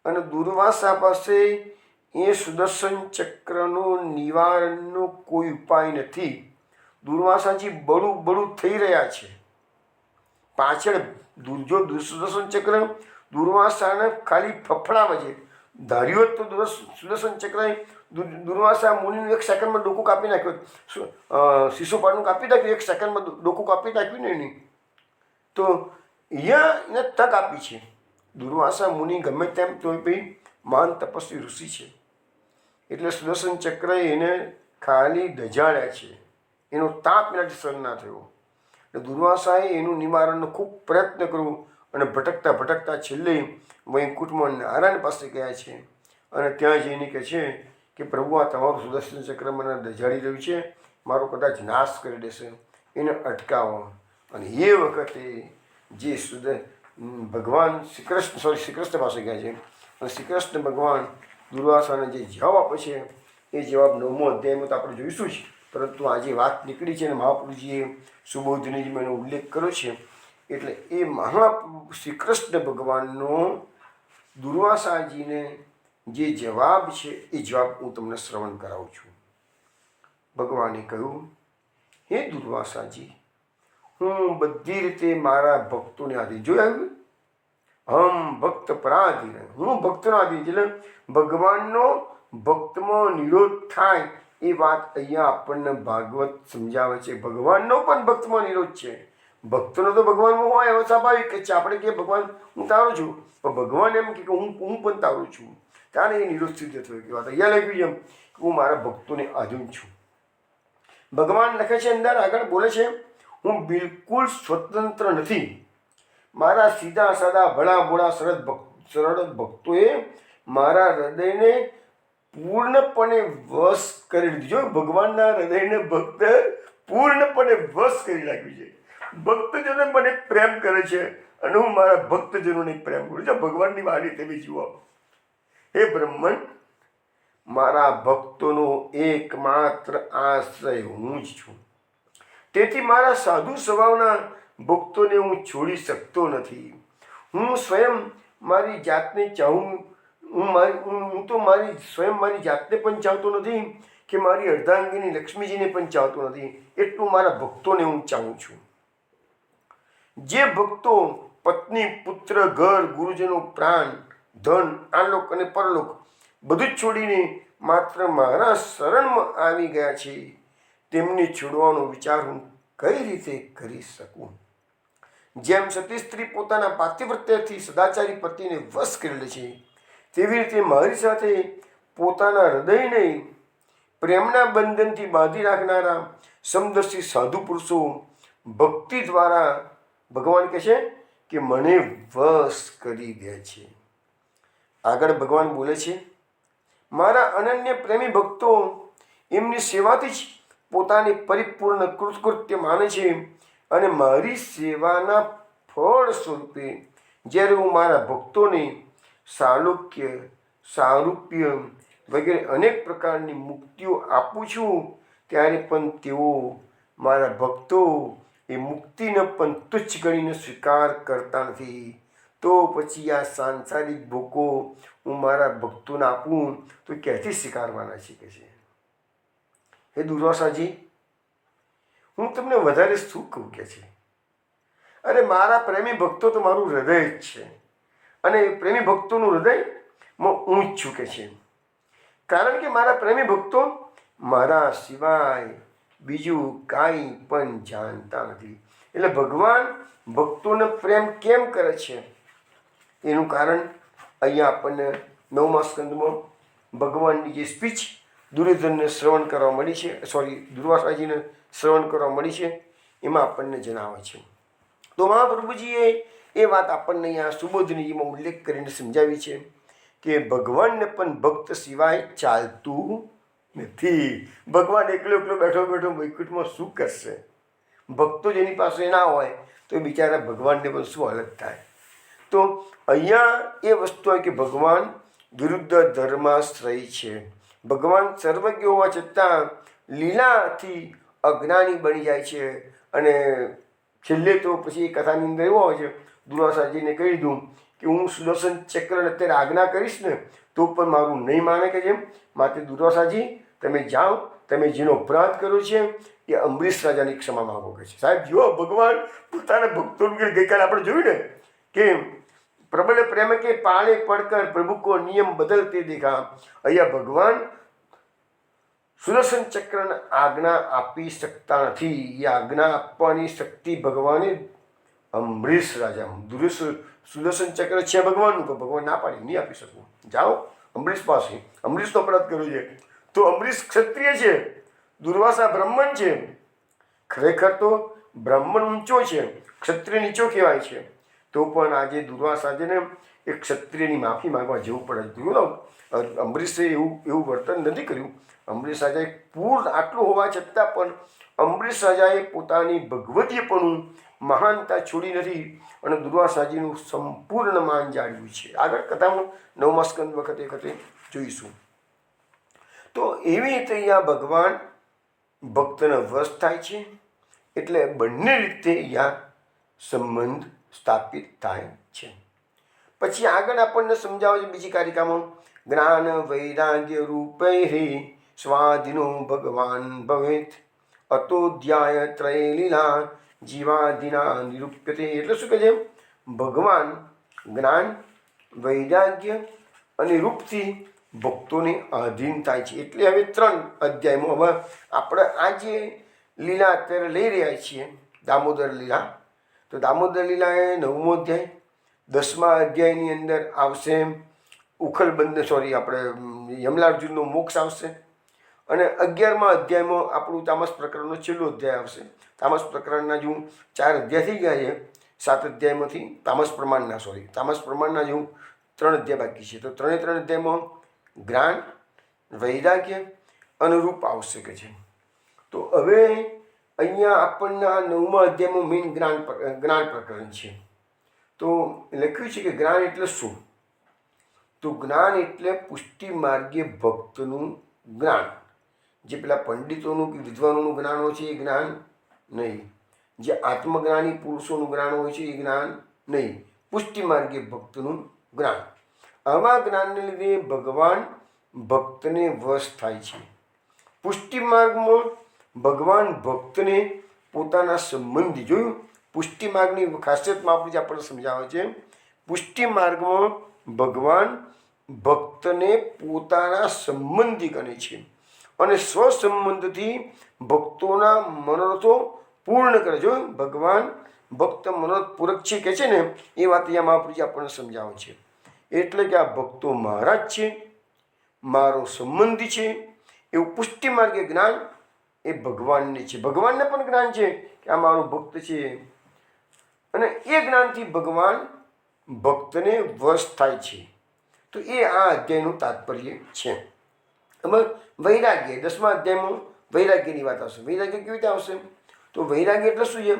અને દુર્વાસા પાસે એ સુદર્શન ચક્રનો નિવારણનો કોઈ ઉપાય નથી, દુર્વાસાજી બળું થઈ રહ્યા છે પાછળ. સુદર્શન ચક્ર દુર્વાસાને ખાલી ફફડાવે છે. ધાર્યો તો સુદર્શન ચક્ર દુર્વાસા મુનિનું એક સેકન્ડમાં ડોકું કાપી નાખ્યું, શિશુપાળનું કાપી નાખ્યું, એક સેકન્ડમાં ડોકું કાપી નાખ્યું ને એની. તો અહીંયા એને તક આપી છે. દુર્વાસા મુનિ ગમે તેમ તો ભાઈ મહાન તપસ્વી ઋષિ છે, એટલે સુદર્શન ચક્રએ એને ખાલી દજાડ્યા છે, એનો તાપ એનાથી સહન ના થયો. એટલે દુર્વાસાએ એનું નિવારણનો ખૂબ પ્રયત્ન કર્યો અને ભટકતા ભટકતા છેલ્લે વૈકુંઠમાં નારાયણ પાસે ગયા છે. અને ત્યાં જઈને કહે છે કે પ્રભુ, આ તમારું સુદર્શન ચક્ર મને દજાડી રહ્યું છે, મારો કદાચ નાશ કરી દેશે, એને અટકાવો. અને એ વખતે જે ભગવાન શ્રી કૃષ્ણ પાસે ગયા છે અને શ્રી કૃષ્ણ ભગવાન દુર્વાસાને જે જવાબ આપે છે એ જવાબ 9મો અધ્યાયમાં તો આપણે જોઈશું જ. પરંતુ આજે વાત નીકળી છે અને મહાપ્રભુજીએ સુબોધનીજીમાં એનો ઉલ્લેખ કર્યો છે. એટલે એ શ્રી કૃષ્ણ ભગવાનનો દુર્વાસાજીને જે જવાબ છે એ જવાબ હું તમને શ્રવણ કરાવું છું. ભગવાને કહ્યું, હે દુર્વાસાજી, હું બધી રીતે મારા ભક્તોને આધીન. જોયું? હમ ભક્ત પરાધીન, હું ભક્તનો આધીન. એટલે ભગવાનનો ભક્તમાં નિરોધ થાય એ વાત અહીંયા આપણને ભાગવત સમજાવે છે. ભગવાનનો પણ ભક્તમાં નિરોધ છે. ભક્તનો તો ભગવાનમાં હોય એવો સ્વાભાવિક છે. આપણે કે ભગવાન હું તારું છું, પણ ભગવાન એમ કે હું પણ તારું છું, ત્યારે એ નિરોધ સિદ્ધ થયો. કે વાત અહીંયા લખ્યું એમ કે હું મારા ભક્તોને આધીન છું. ભગવાન લખે છે અંદર આગળ બોલે છે, હું બિલકુલ સ્વતંત્ર નથી. મારા સીધા સાદા ભલા ભોળા સરળ ભક્તોએ મારા હૃદયને પૂર્ણપણે વશ કરી લીધું. ભગવાનના હૃદયને ભક્ત પૂર્ણપણે વશ કરી નાખ્યું છે. ભક્તજનો મને પ્રેમ કરે છે અને હું મારા ભક્તજનોને પ્રેમ કરું છું. ભગવાનની વાણી તમે જુઓ, હે બ્રહ્મન, મારા ભક્તોનો એકમાત્ર આશ્રય હું જ છું. તેથી મારા સાધુ સ્વભાવના ભક્તોને હું છોડી શકતો નથી. હું સ્વયં મારી જાતને ચાહું, હું તો સ્વયં મારી જાતને પણ ચાહતો નથી કે મારી અર્ધાંગીની લક્ષ્મીજીને પણ ચાહતો નથી. એટલું મારા ભક્તોને હું ચાહું છું. જે ભક્તો પત્ની, પુત્ર, ઘર, ગુરુજનો, પ્રાણ, ધન, આલોક અને પરલોક બધું જ છોડીને માત્ર મારા શરણમાં આવી ગયા છે, તેમને છોડવાનો વિચાર હું કઈ રીતે કરી શકું? જેમ સતી સ્ત્રી પોતાના પાતિવ્રત્યથી સદાચારી પતિને વશ કરી લે છે, તેવી રીતે મારી સાથે પોતાના હૃદયને પ્રેમના બંધનથી બાંધી રાખનારા સમદર્શી સાધુ પુરુષો ભક્તિ દ્વારા ભગવાન કહે છે કે મને વશ કરી દે છે. આગળ ભગવાન બોલે છે, મારા અનન્ય પ્રેમી ભક્તો એમની સેવાથી જ પોતાને પરિપૂર્ણ કૃતકૃત્ય માને છે અને મારી સેવાના ફળ સ્વરૂપે જ્યારે હું મારા ભક્તોને સાલોક્ય, સારૂપ્ય વગેરે અનેક પ્રકારની મુક્તિઓ આપું છું, ત્યારે પણ તેઓ મારા ભક્તો એ મુક્તિને પણ તુચ્છ ગણીને સ્વીકાર કરતા નથી. તો પછી આ સાંસારિક ભોગો હું મારા ભક્તોને આપું તો ક્યાંથી સ્વીકારવાના છે કે છે? હે દુર્વાસાજી, હું તમને વધારે શું કહું કે છે? અરે મારા પ્રેમી ભક્તો તો મારું હૃદય જ છે અને પ્રેમી ભક્તોનું હૃદયમાં હું જ છું કે છે. કારણ કે મારા પ્રેમી ભક્તો મારા સિવાય બીજું કાંઈ પણ જાણતા નથી. એટલે ભગવાન ભક્તોને પ્રેમ કેમ કરે છે એનું કારણ અહીંયા આપણને 9મા સ્કંદમાં ભગવાનની જે સ્પીચ દુર્યોધનને શ્રવણ કરવા મળી છે, દુર્વાસાજીને શ્રવણ કરવા મળી છે, એમાં આપણને જણાવે છે. તો મહાપ્રભુજીએ એ વાત આપણને અહીંયા સુબોધનીજીમાં ઉલ્લેખ કરીને સમજાવી છે કે ભગવાનને પણ ભક્ત સિવાય ચાલતું નથી. ભગવાન એકલો એકલો બેઠો બેઠો વૈકુંઠમાં શું કરશે? ભક્તો જેની પાસે ના હોય તો એ બિચારા ભગવાનને પણ શું હાલત થાય? તો અહીંયા એ વસ્તુ હોય કે ભગવાન વિરુદ્ધ ધર્માશ્રય છે. ભગવાન સર્વજ્ઞ હોવા છતાં લીલાથી અજ્ઞાની બની જાય છે અને છેલ્લે તો પછી એ કથાની અંદર એવો હોય છે, દુર્વાસાજીને કહી દીધું કે હું સુદર્શન ચક્રને અત્યારે આજ્ઞા કરીશ ને તો પણ મારું નહીં માને કે જેમ માટે દુર્વાસાજી તમે જાઓ, તમે જેનો અપરાધ કર્યો છે એ અંબરીશ રાજાની ક્ષમા માગો કે છે. સાહેબ જુઓ, ભગવાન પોતાના ભક્તોનું ગઈકાલે આપણે જોયું ને કે પ્રબળ પ્રેમ કે પાળે પડકર પ્રભુ કો નિયમ બદલતે દેખા. અહીંયા ભગવાન સુદર્શન ચક્રને આજ્ઞા આપી શકતા નથી. એ આજ્ઞા આપવાની શક્તિ ભગવાને અંબરીશ રાજા, સુદર્શન ચક્ર છે ભગવાનનું, તો ભગવાન ના પાડી નહીં આપી શકું. જાઓ અંબરીશ પાસે, અંબરીશનો અપરાધ કર્યો છે તો અંબરીશ ક્ષત્રિય છે, દુર્વાસા બ્રાહ્મણ છે. ખરેખર તો બ્રાહ્મણ ઊંચો છે, ક્ષત્રિય નીચો કહેવાય છે, તો પણ આજે દુર્વાસાજીને એ ક્ષત્રિયની માફી માંગવા જવું પડે. અંબરીશે એવું વર્તન નથી કર્યું. અંબરીશ રાજાએ પૂર્ણ આટલું હોવા છતાં પણ અંબરીશ રાજાએ પોતાની ભગવતીયપણું, મહાનતા છોડી નથી અને દુર્વાસાજીનું સંપૂર્ણ માન જાળવ્યું છે. આગળ કથામાં 9મા સ્કંદ વખતે જોઈશું. તો એવી રીતે અહીંયા ભગવાન ભક્તને વશ થાય છે, એટલે બંને રીતે અહીંયા સંબંધ સ્થાપિત થાય છે. પછી આગળ આપણને સમજાવે છે બીજી કારિકામાં, જ્ઞાન વૈરાગ્ય રૂપે સ્વાધીનો ભગવાન ભવેત અતોધ્યાય ત્રય લીલા જીવાદિના નિરૂપ્યતે. એટલે શું કહે છે? ભગવાન જ્ઞાન, વૈરાગ્ય અને રૂપથી ભક્તોને આધીન થાય છે. એટલે હવે 3 અધ્યાયમાં હવે આપણે આ જે લીલા અત્યારે લઈ રહ્યા છીએ દામોદર લીલા, તો દામોદર લીલા એ 9મો અધ્યાય, 10મા અધ્યાયની અંદર આવશે ઉખલબંધ આપણે યમલાર્જુનનો મોક્ષ આવશે અને 11મા અધ્યાયમાં આપણું તામસ પ્રકરણનો છેલ્લો અધ્યાય આવશે. તામસ પ્રકરણના જો 4 અધ્યાય થઈ ગયા છે 7 અધ્યાયમાંથી, તામસ પ્રમાણના જો 3 અધ્યાય બાકી છે. તો 3 અધ્યાયમાં જ્ઞાન, વૈરાગ્ય અને રૂપ આવશે કે છે. તો હવે અહીંયા આપણને આ 9મા અધ્યાયમાં મેઇન જ્ઞાન પ્રકરણ છે. તો લખ્યું છે કે જ્ઞાન એટલે શું? તો જ્ઞાન એટલે પુષ્ટિ માર્ગીય ભક્તનું જ્ઞાન. જે પેલા પંડિતોનું કે વિદ્વાનોનું જ્ઞાન હોય છે એ જ્ઞાન નહીં. જે આત્મજ્ઞાની પુરુષોનું જ્ઞાન હોય છે એ જ્ઞાન નહીં. પુષ્ટિ માર્ગીય ભક્તનું જ્ઞાન. આવા જ્ઞાનને લીધે ભગવાન ભક્તને વશ થાય છે. પુષ્ટિ માર્ગમાં ભગવાન ભક્તને પોતાના સંબંધી, જોયું પુષ્ટિ માર્ગની ખાસિયતમાં આપણને સમજાવે છે. પુષ્ટિ માર્ગમાં ભગવાન ભક્તને પોતાના સંબંધી ગણે છે અને સ્વસંબંધથી ભક્તોના મનોરથો પૂર્ણ કરે. જો ભગવાન ભક્ત મનોરથ પૂરક છે કે છે ને, એ વાત અહીંયા મહાપ્રભુજી આપણને સમજાવે છે. એટલે કે આ ભક્તો મારા જ છે, મારો સંબંધી છે, એવું પુષ્ટિ માર્ગે જ્ઞાન એ ભગવાનને છે. ભગવાનને પણ જ્ઞાન છે કે આ મારો ભક્ત છે, અને એ જ્ઞાનથી ભગવાન ભક્તને વશ થાય છે. તો એ આ અધ્યાયનું તાત્પર્ય છે. હવે વૈરાગ્ય 10મા અધ્યાયમાં વૈરાગ્યની વાત આવશે. વૈરાગ્ય કેવી રીતે આવશે? તો વૈરાગ્ય એટલે શું છે?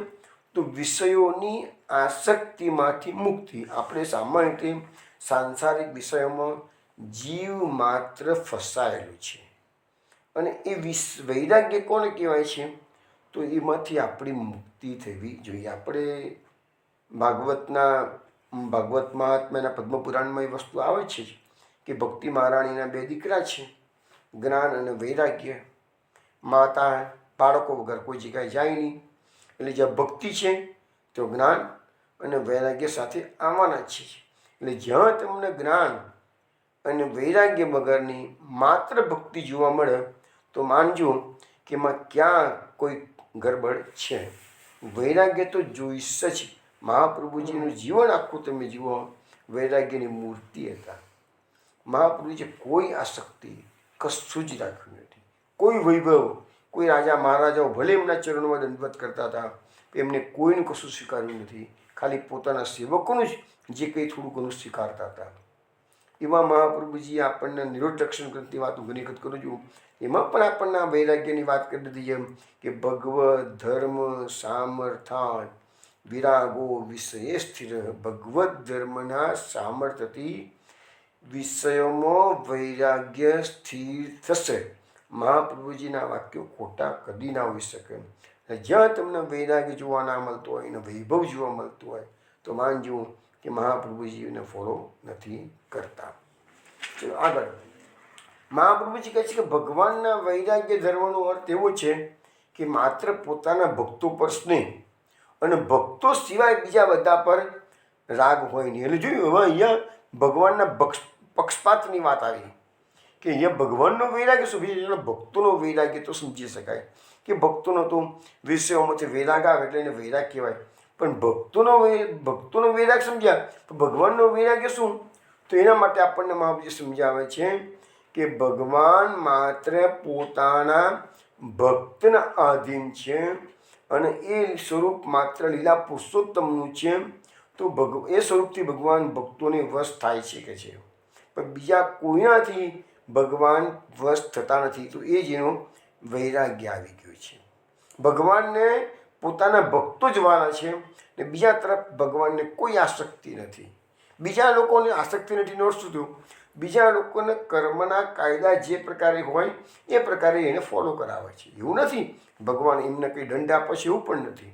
તો વિષયોની આસક્તિમાંથી મુક્તિ. આપણે સામાન્ય રીતે સાંસારિક વિષયોમાં જીવ માત્ર ફસાયેલું છે, અને એ વૈરાગ્ય કોને કહેવાય છે? તો એમાંથી આપણી મુક્તિ થવી જોઈએ. આપણે ભાગવત મહાત્માના પદ્મપુરાણમાં એ વસ્તુ આવે છે કે ભક્તિ મહારાણીના 2 દીકરા છે, જ્ઞાન અને વૈરાગ્ય. માતા બાળકો વગર કોઈ જગ્યાએ જાય નહીં, એટલે જ્યાં ભક્તિ છે તો જ્ઞાન અને વૈરાગ્ય સાથે આવવાના છે. એટલે જ્યાં તમને જ્ઞાન અને વૈરાગ્ય વગરની માત્ર ભક્તિ જોવા મળે તો માનજો કે એમાં ક્યાં કોઈ ગરબડ છે. વૈરાગ્ય તો જોઈશે જ. મહાપ્રભુજીનું જીવન આખું તમે જુઓ, વૈરાગ્યની મૂર્તિ હતા. મહાપ્રભુજી કોઈ આસક્તિ કશું જ રાખ્યું નથી. કોઈ વૈભવ, કોઈ રાજા મહારાજાઓ ભલે એમના ચરણોમાં દંડવત કરતા હતા, એમને કોઈનું કશું સ્વીકાર્યું નથી. ખાલી પોતાના સેવકોનું જ જે કંઈ થોડું ઘણું સ્વીકારતા હતા. એવા મહાપ્રભુજીએ આપણને નિરોધક્ષણ કરતી વાતો ઘણી વખત કરું છું. એમાં પણ આપણને આ વૈરાગ્યની વાત કરી દીધી એમ કે ભગવદ ધર્મ સામર્થાન વિરાગો વિષય સ્થિર. ભગવદ ધર્મના સામર્થ્યથી વિષયોમાં વૈરાગ્ય સ્થિર થશે. મહાપ્રભુજીના વાક્યો ખોટા કદી ના હોઈ શકે. જ્યાં તમને વૈરાગ્ય જોવા ના મળતો હોય અને વૈભવ જોવા મળતું હોય તો માનજો કે મહાપ્રભુજીને ફોલો નથી કરતા. ચલો આગળ. મહાપ્રભુજી કહે છે કે ભગવાનના વૈરાગ્ય ધર્મનો અર્થ એવો છે કે માત્ર પોતાના ભક્તો પર સ્નેહ અને ભક્તો સિવાય બીજા બધા પર રાગ હોય નહીં. એટલે જોયું, હવે અહીંયા ભગવાનના પક્ષપાતની વાત આવી કે અહીંયા ભગવાનનો વૈરાગ્ય શું? બીજા ભક્તોનો વૈરાગ્ય તો સમજી શકાય કે ભક્તોનો તો વિષયોમાંથી વૈરાગ આવે એટલે એને વૈરાગ કહેવાય. પણ ભક્તોનો વૈરાગ સમજ્યા તો ભગવાનનો વૈરાગ્ય શું? તો એના માટે આપણને મહાપ્રભુજી સમજાવે છે કે ભગવાન માત્ર પોતાના ભક્તના આધીન છે અને એ સ્વરૂપ માત્ર લીલા પુરુષોત્તમનું છે. તો એ સ્વરૂપથી ભગવાન ભક્તોને વશ થાય છે કે છે, પણ બીજા કોઈનાથી ભગવાન વશ થતા નથી. તો એ જ એનો વૈરાગ્ય આવી ગયું છે. ભગવાનને પોતાના ભક્તો જ વાળા છે ને બીજા તરફ ભગવાનને કોઈ આસક્તિ નથી. બીજા લોકોને આસક્તિ નથી નો શું થયું? બીજા લોકોને કર્મના કાયદા જે પ્રકારે હોય એ પ્રકારે એને ફોલો કરાવે છે. એવું નથી ભગવાન એમને કંઈ દંડ આપે છે, એવું પણ નથી.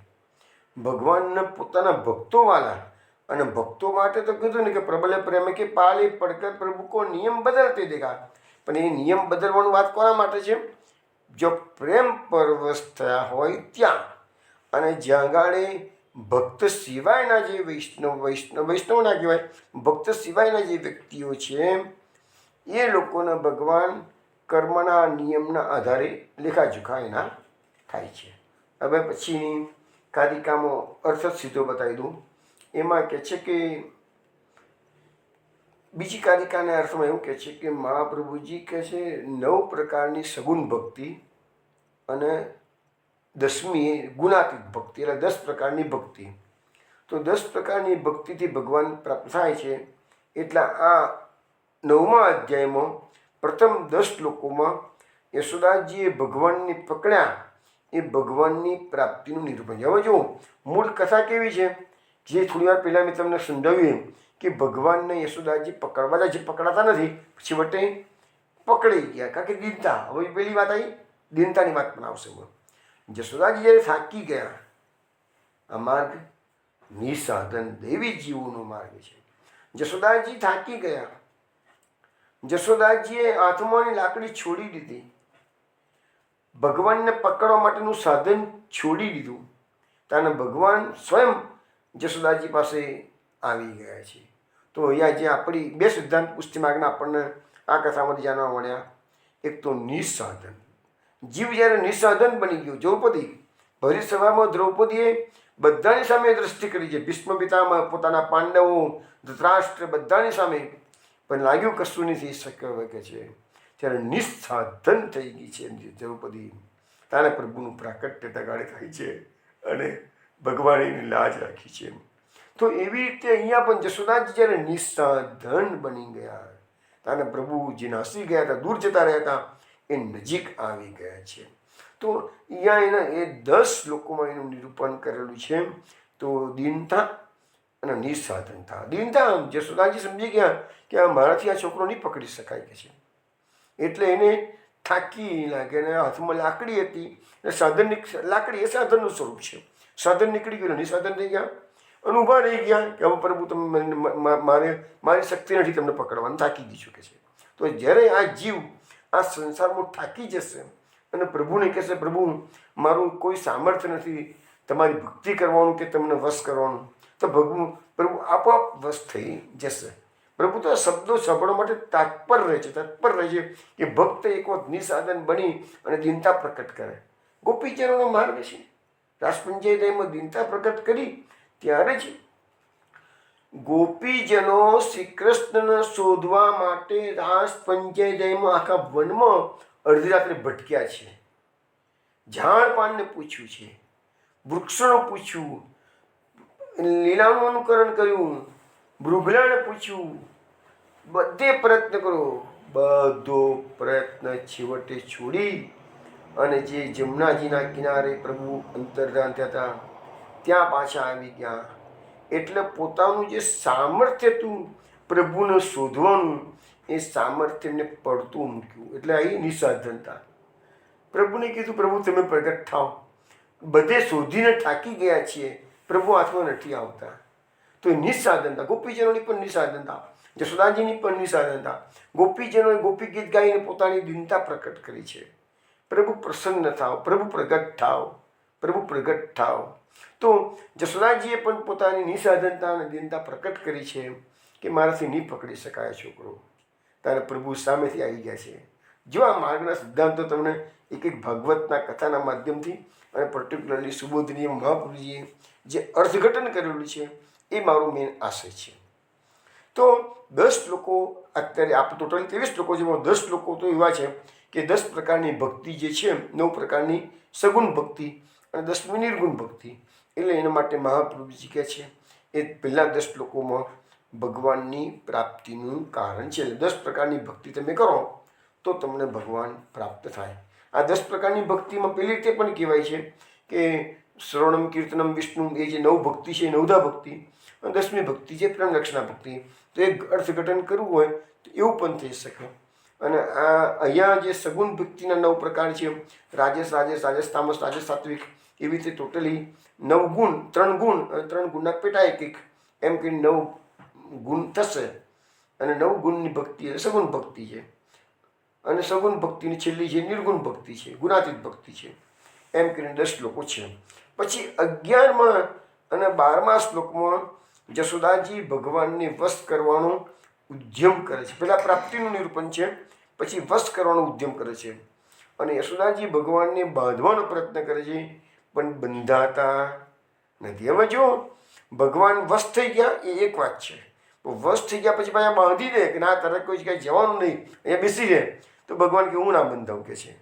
ભગવાનને પોતાના ભક્તો વાળા, અને ભક્તો માટે તો કીધું ને કે પ્રબલ પ્રેમ કે પાલે પડકર પ્રભુ કો નિયમ બદલતે દેખા. પણ એ નિયમ બદલવાની વાત કોના માટે છે? જો પ્રેમ પરવશ થયા હોય ત્યાં, અને જ્યાં ગાળે ભક્ત સિવાયના જે વૈષ્ણવ ના કહેવાય, ભક્ત સિવાયના જે વ્યક્તિઓ છે એ લોકોને ભગવાન કર્મના નિયમના આધારે લેખાજોખા એના થાય છે. હવે પછીની કારિકામાં અર્થ જ સીધો બતાવી દઉં. એમાં કહે છે કે બીજી કારિકાના અર્થમાં એવું કહે છે કે મહાપ્રભુજી કહે છે 9 પ્રકારની સગુણ ભક્તિ અને 10મી ગુણાતીત ભક્તિ, એટલે 10 પ્રકારની ભક્તિ. તો 10 પ્રકારની ભક્તિથી ભગવાન પ્રાપ્ત થાય છે. એટલે આ 9મા અધ્યાયમાં પ્રથમ 10 શ્લોકોમાં યશોદાજીએ ભગવાનને પકડ્યા એ ભગવાનની પ્રાપ્તિનું નિરૂપણ છે. હવે જુઓ, મૂળ કથા કેવી છે જે થોડી વાર પહેલાં મેં તમને સમજાવ્યું કે ભગવાનને યશોદાજી પકડવા જે પકડાતા નથી, પછી વટે પકડી ગયા, કારણ કે દીનતા. હવે પહેલી વાત આવી, દીનતાની વાત પણ આવશે. યશોદાજી જ્યારે થાકી ગયા, આ માર્ગ નિસાધન દેવી જીવોનો માર્ગ છે. યશોદાજી થાકી ગયા. યશોદાજીએ હાથમાંની લાકડી છોડી દીધી, ભગવાનને પકડવા માટેનું સાધન છોડી દીધું. ત્યારે ભગવાન સ્વયં યશોદાજી પાસે આવી ગયા છે. તો અહીંયા જે આપણી બે સિદ્ધાંત પુષ્ટિ માર્ગના આપણને આ કથામાંથી જાણવા મળ્યા. એક તો નિસાધન, જીવ જ્યારે નિસાધન બની ગયો. દ્રૌપદી ભરી સભામાં દ્રૌપદીએ બધાની સામે દ્રષ્ટિ કરી છે, ભીષ્મ પિતામહ, પોતાના પાંડવો, ધૃતરાષ્ટ્ર, બધાની સામે, પણ લાગ્યું કશું નહીં થઈ શક્યો હવે કે છે. ત્યારે નિસાધન થઈ ગઈ છે દ્રૌપદી. તારે પ્રભુનું પ્રાકટ્ય તગાડે થાય છે અને ભગવાને એની લાજ રાખી છે. તો એવી રીતે અહીંયા પણ જશોદાજી જ્યારે નિસાધન બની ગયા, તારે પ્રભુ જે નાસી ગયા હતા, દૂર જતા રહ્યા હતા, એ નજીક આવી ગયા છે. તો અહીંયા એના એ 10 લોકોમાં એનું નિરૂપણ કરેલું છે. તો દીનતા અને નિસાધનતા. દીનતા, જશોદાજી સમજી ગયા કે આ મારાથી આ છોકરો નહીં પકડી શકાય કે છે, એટલે એને થાકી લાગે. અને હાથમાં લાકડી હતી, અને સાધનની લાકડી એ સાધનનું સ્વરૂપ છે. સાધન નીકળી ગયું, નિસાધન થઈ ગયા અને ઊભા રહી ગયા કે હવે પ્રભુ તમે મારી શક્તિ નથી તમને પકડવાનું, થાકી ગઈ છું કે છે. તો જ્યારે આ જીવ આ સંસારમાં થાકી જશે અને પ્રભુને કહેશે, પ્રભુ મારું કોઈ સામર્થ્ય નથી તમારી ભક્તિ કરવાનું કે તમને વશ કરવાનું, તો પ્રભુ આપોઆપ વશ થઈ જશે. પ્રભુ તો આ શબ્દો સાંભળવા માટે તત્પર રહે છે કે ભક્ત એક વખત નિસાધન બની અને દીનતા પ્રકટ કરે. ગોપીજનોનો માર્ગ છે. રાસપંચાયતમાં દીનતા પ્રકટ કરી ત્યારે જ ગોપીજનો શ્રી કૃષ્ણને શોધવા માટે રાસ પંચાયતમાં આખા વનમાં અડધી રાત્રે ભટક્યા છે. ઝાડ પાનને પૂછ્યું છે, વૃક્ષોનું પૂછ્યું, લીલાનું અનુકરણ કર્યું, મૃગલાને પૂછ્યું, બધે પ્રયત્ન કર્યો. બધો પ્રયત્ન છેવટે છોડી અને જે જમનાજીના કિનારે પ્રભુ અંતર્ધાન થયા હતા ત્યાં પાછા આવી ગયા. એટલે પોતાનું જે સામર્થ્ય હતું પ્રભુને શોધવાનું, એ સામર્થ્ય એમને પડતું મૂક્યું. એટલે અહીં નિસાધનતા. પ્રભુને કીધું, પ્રભુ તમે પ્રગટ થાઓ, બધે શોધીને થાકી ગયા છીએ, પ્રભુ હાથમાં નથી આવતા. તો એ નિસાધનતા. ગોપીજનોની પણ નિસાધનતા, જશોદાજીની પણ નિસાધનતા. ગોપીજનોએ ગોપી ગીત ગાઈને પોતાની દીનતા પ્રકટ કરી છે. પ્રભુ પ્રસન્ન થાવ, પ્રભુ પ્રગટ થાવ, પ્રભુ પ્રગટ થાવ. તો જશોદાજીએ પણ પોતાની નિસાધનતા અને દીનતા પ્રકટ કરી છે કે મારાથી નહીં પકડી શકાય છોકરો. ત્યારે પ્રભુ સામેથી આવી ગયા છે. જો આ માર્ગના સિદ્ધાંતો તમને એક એક ભાગવતના કથાના માધ્યમથી અને પર્ટિક્યુલરલી સુબોધનીય મહાપ્રભુજીએ જે અર્થઘટન કરેલું છે, એ મારો મેન આશય છે. તો 10 લોકો, અત્યારે આપણે ટોટલ 23 લોકો છે, 10 લોકો તો એવા છે કે 10 પ્રકારની ભક્તિ જે છે, 9 પ્રકારની સગુણ ભક્તિ અને 10મી નિર્ગુણ ભક્તિ. એટલે એના માટે મહાપ્રભુજી કહે છે એ પહેલાં 10 લોકોમાં ભગવાનની પ્રાપ્તિનું કારણ છે. એટલે 10 પ્રકારની ભક્તિ તમે કરો તો તમને ભગવાન પ્રાપ્ત થાય. આ 10 પ્રકારની ભક્તિમાં પેલી રીતે પણ કહેવાય છે કે શ્રવણમ કીર્તનમ વિષ્ણુ, એ જે 9 ભક્તિ છે, 9ધા ભક્તિ, અને 10મી ભક્તિ છે પ્રેમ લક્ષણા ભક્તિ. તો એક અર્થઘટન કરવું હોય તો એવું પણ થઈ શકે. અને આ અહીંયા જે સગુણ ભક્તિના 9 પ્રકાર છે, રાજસ, તામસ, રાજસ, સાત્વિક, એવી રીતે ટોટલી 9 ગુણ, 3 ગુણ અને 3 ગુણના પેટા એક એમ કે 9 ગુણ થશે. અને 9 ગુણની ભક્તિ એ સગુણ ભક્તિ છે. અને સગુણ ભક્તિની છેલ્લી છે નિર્ગુણ ભક્તિ છે, ગુણાતીત ભક્તિ છે. એમ કરીને 10 શ્લોકો છે. પછી 11મા અને 12મા શ્લોકમાં જશોદાજી ભગવાનને વશ કરવાનો ઉદ્યમ કરે છે. પહેલાં પ્રાપ્તિનું નિરૂપણ છે, પછી વશ કરવાનો ઉદ્યમ કરે છે. અને યશોદાજી ભગવાનને બાંધવાનો પ્રયત્ન કરે છે, પણ બંધાતા નથી. હવે જો ભગવાન વશ થઈ ગયા એ એક વાત છે, વશ થઈ ગયા પછી પાછા બાંધી દે કે ના તારે કોઈ જગ્યાએ જવાનું નહીં, અહીંયા બેસી રહે, તો ભગવાન કે હું ના બંધાવું કે છે.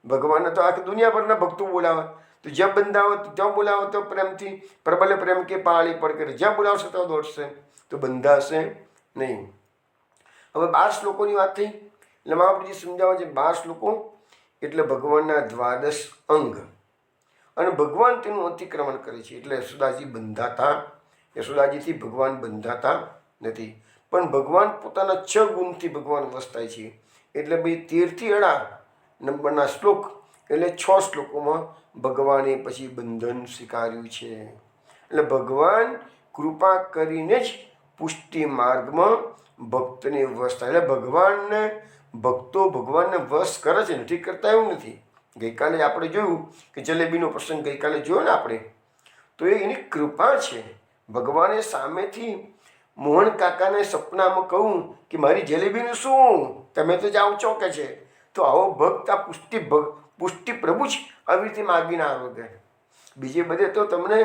ભગવાનને તો આખી દુનિયાભરના ભક્તો બોલાવે, તો જ્યાં બંધાવો તો ત્યાં બોલાવો તો પ્રેમથી, પ્રબલ પ્રેમ કે પાળી પડ કરે, જ્યાં બોલાવશે તો દોડશે, તો બંધાશે નહીં. હવે 12 શ્લોકોની વાત થઈ. એટલે મહાપ્રભુજી સમજાવે છે 12 શ્લોકો એટલે ભગવાનના 12 અંગ, અને ભગવાન તેનું અતિક્રમણ કરે છે. એટલે યશોદાજી બંધાતા, યશોદાજીથી ભગવાન બંધાતા નથી, પણ ભગવાન પોતાના 6 ગુણથી ભગવાન વશ થાય છે. એટલે ભાઈ 13 થી 18 નંબરના શ્લોક, એટલે 6 શ્લોકોમાં ભગવાને પછી બંધન સ્વીકાર્યું છે. એટલે ભગવાન કૃપા કરીને જ પુષ્ટિ માર્ગમાં ભક્તને વશ થાય. એટલે ભગવાનને ભક્તો ભગવાનને વશ કરે છે, નથી કરતા એવું નથી. ગઈકાલે આપણે જોયું કે જલેબીનો પ્રસંગ ગઈકાલે જોયો ને આપણે, તો એ એની કૃપા છે. ભગવાને સામેથી મોહન કાકાને સપનામાં કહું કે મારી જલેબીનું શું, તમે તો જાઓ છો કે છે. તો આવો ભક્ત આ પુષ્ટિ પ્રભુ છે, આવી રીતે માગીને આવ્યો કે બીજે બધે તો તમને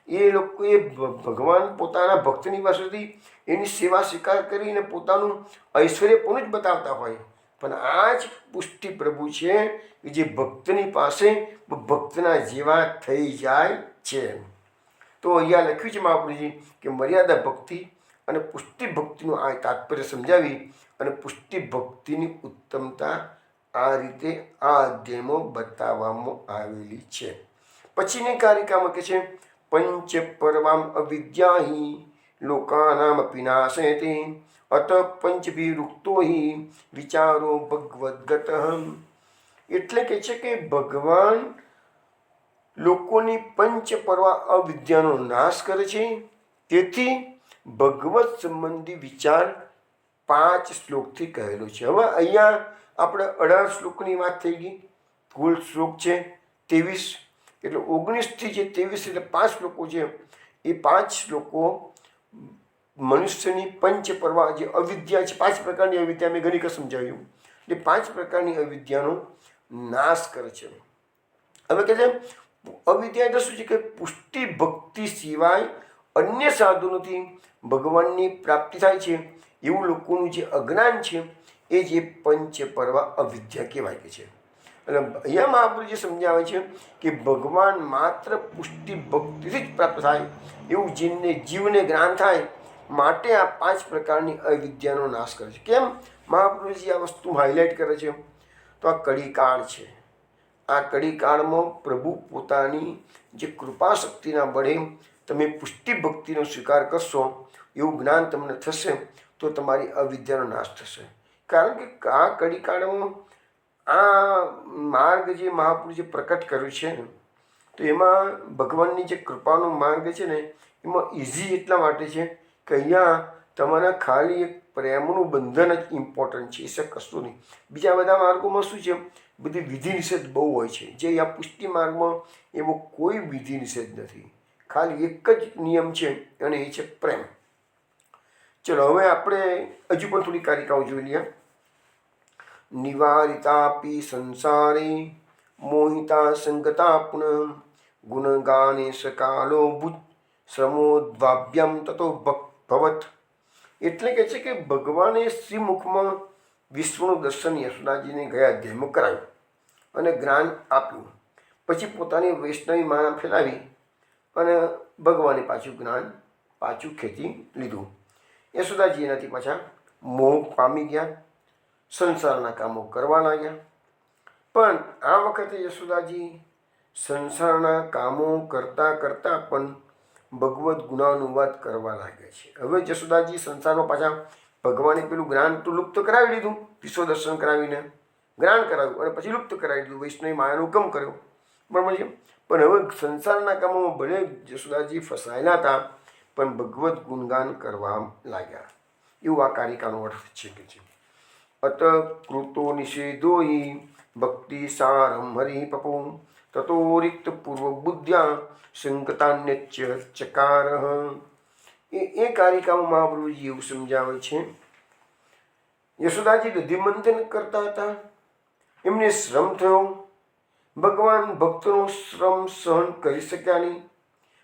એ લોકો એ ભગવાન પોતાના ભક્તની પાસેથી એની સેવા સ્વીકાર કરીને પોતાનું ઐશ્વર્ય પૂરું જ બતાવતા હોય, પણ આ જ પુષ્ટિ પ્રભુ છે કે જે ભક્તની પાસે ભક્તના જેવા થઈ જાય છે. તો અહીંયા લખ્યું છે મહાપ્રભુજી કે મર્યાદા ભક્તિ અને પુષ્ટિ ભક્તિનું આ તાત્પર્ય સમજાવી અને પુષ્ટિ ભક્તિની ઉત્તમતા આ રીતે આ અધ્યાયમાં બતાવવામાં આવેલી છે. પછીની કારિકામાં કે છે પંચ પરવામ અવિદ્યાહિ લોકાનામ પિનાશેતે અત પંચભિરુક્તો હિ વિચારો ભગવદ્ગત. એટલે કે છે કે ભગવાન લોકોની પંચ પરવા અવિદ્યાનો નાશ કરે છે. તેથી ભગવત સંબંધી વિચાર 5 શ્લોકથી કહેલો છે. હવે અહીંયા આપણે 18 શ્લોકની વાત થઈ ગઈ, કુલ શ્લોક છે 23, એટલે 19થી જે 23 એટલે 5 શ્લોકો છે. એ 5 શ્લોકો મનુષ્યની પંચ પરવા જે અવિદ્યા છે, 5 પ્રકારની અવિદ્યા મેં ઘણી સમજાવ્યું, એટલે 5 પ્રકારની અવિદ્યાનો નાશ કરે છે. હવે કહે છે અવિદ્યા એટલે શું છે કે પુષ્ટિ ભક્તિ સિવાય અન્ય સાધનોથી ભગવાનની પ્રાપ્તિ થાય છે એવું લોકોનું જે અજ્ઞાન છે એ જે પંચ પરવા અવિદ્યા કહેવાય કે છે. એટલે અહીંયા મહાપ્રભુજી સમજાવે છે કે ભગવાન માત્ર પુષ્ટિ ભક્તિથી જ પ્રાપ્ત થાય એવું જીવને જ્ઞાન થાય માટે આ 5 પ્રકારની અવિદ્યાનો નાશ કરે છે. કેમ મહાપ્રભુજી આ વસ્તુ હાઇલાઇટ કરે છે? તો આ કળીકાળ છે. આ કળીકાળમાં પ્રભુ પોતાની જે કૃપા શક્તિના બળે તમે પુષ્ટિ ભક્તિનો સ્વીકાર કરશો એવું જ્ઞાન તમને થશે તો તમારી અવિદ્યાનો નાશ થશે. કારણ કે આ કળીકાળમાં આ માર્ગ જે મહાપુરુષે પ્રકટ કર્યું છે ને, તો એમાં ભગવાનની જે કૃપાનો માર્ગ છે ને એમાં ઇઝી એટલા માટે છે કે અહીંયા તમારા ખાલી એક પ્રેમનું બંધન જ ઇમ્પોર્ટન્ટ છે, એ છે કશું નહીં. બીજા બધા માર્ગોમાં શું છે, બધી વિધિ નિષેધ બહુ હોય છે. જે આ પુષ્ટિ માર્ગમાં એવો કોઈ વિધિ નિષેધ નથી, ખાલી એક જ નિયમ છે અને એ છે પ્રેમ. ચલો હવે આપણે હજુ પણ થોડી કારિકાઓ જોઈ લઈએ. નિવારિતાપી સંસારે મોહિતા સંગતા પુનઃ ગુણગાને સકાલો ભુજ શ્રમોદ્ભાવ્યમ તતો ભવત. એટલે કે છે કે ભગવાને શ્રીમુખમાં વિશ્વનું દર્શન યશોદાજીને ગયા અધ્યાયમાં કરાવ્યું અને જ્ઞાન આપ્યું. પછી પોતાની વૈષ્ણવી માળા ફેલાવી અને ભગવાને પાછું જ્ઞાન ખેંચી લીધું. યશોદાજી એનાથી પાછા મોહ પામી ગયા, સંસારના કામો કરવા લાગ્યા. પણ આ વખતે યશોદાજી સંસારના કામો કરતાં કરતાં પણ ભગવદ્ ગુણાનુવાદ કરવા લાગ્યા છે. હવે યશોદાજી સંસારમાં પાછા ભગવાને પેલું જ્ઞાન તો લુપ્ત કરાવી દીધું, વિશ્વ દર્શન કરાવીને જ્ઞાન કરાવ્યું અને પછી લુપ્ત કરાવી દીધું, વૈષ્ણવી માયાનો હુકમ કર્યો, બરાબર છે. પણ હવે સંસારના કામોમાં ભલે યશોદાજી ફસાયેલા હતા પણ ભગવદ્ ગુણગાન કરવા લાગ્યા. એવું આ કારિકાનો અર્થ છે કે છે અત કૃતો નિષેધો ભક્તિ સારમ હરિ પપો તતો રિક્ત પૂર્વ બુદ્ધ્યા સંગતાન્યચ ચકાર. એ કારિકામાં મહાપ્રભુજી એવું સમજાવે છે, યશોદાજી દધિમંથન કરતા હતા, એમને શ્રમ થયો, ભગવાન ભક્તનો શ્રમ સહન કરી શક્યા નહીં.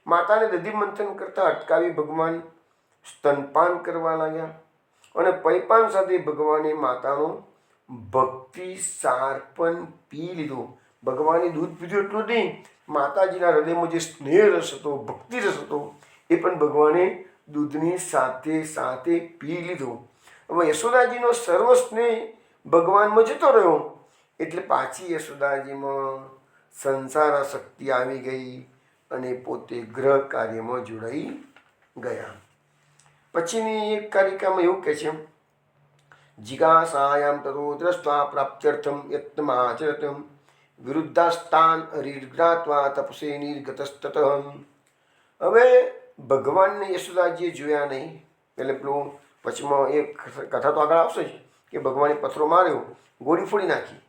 માતાને દધિમંથન કરતાં અટકાવી ભગવાન સ્તનપાન કરવા લાગ્યા અને પૈપાન સાથે ભગવાને માતાનો ભક્તિ સાર પણ પી લીધો. ભગવાને દૂધ પીધું એટલું નહીં, માતાજીના હૃદયમાં જે સ્નેહ રસ હતો, ભક્તિ રસ હતો, એ પણ ભગવાને દૂધની સાથે સાથે પી લીધો. હવે યશોદાજીનો સર્વ સ્નેહ ભગવાનમાં જતો રહ્યો એટલે પાછી યશોદાજીમાં સંસાર શક્તિ આવી ગઈ અને પોતે ગ્રહ કાર્યમાં જોડાઈ ગયા. પછીની એક કારિકામાં એવું કહે છે, જિજ્ઞાસાયામ તતો દ્રષ્ટા પ્રાપ્ત્યર્થમ યત્નમાચરતમ વિરુદ્ધાસ્તાન હરિર્જ્ઞાત્વા તપસે નિર્ગતસ્તત. હવે ભગવાનને યશોદાજીએ જોયા નહીં એટલે પેલું પછીમાં એક કથા તો આગળ આવશે જ કે ભગવાને પથ્થરો માર્યો, ગોળી ફોડી નાખી,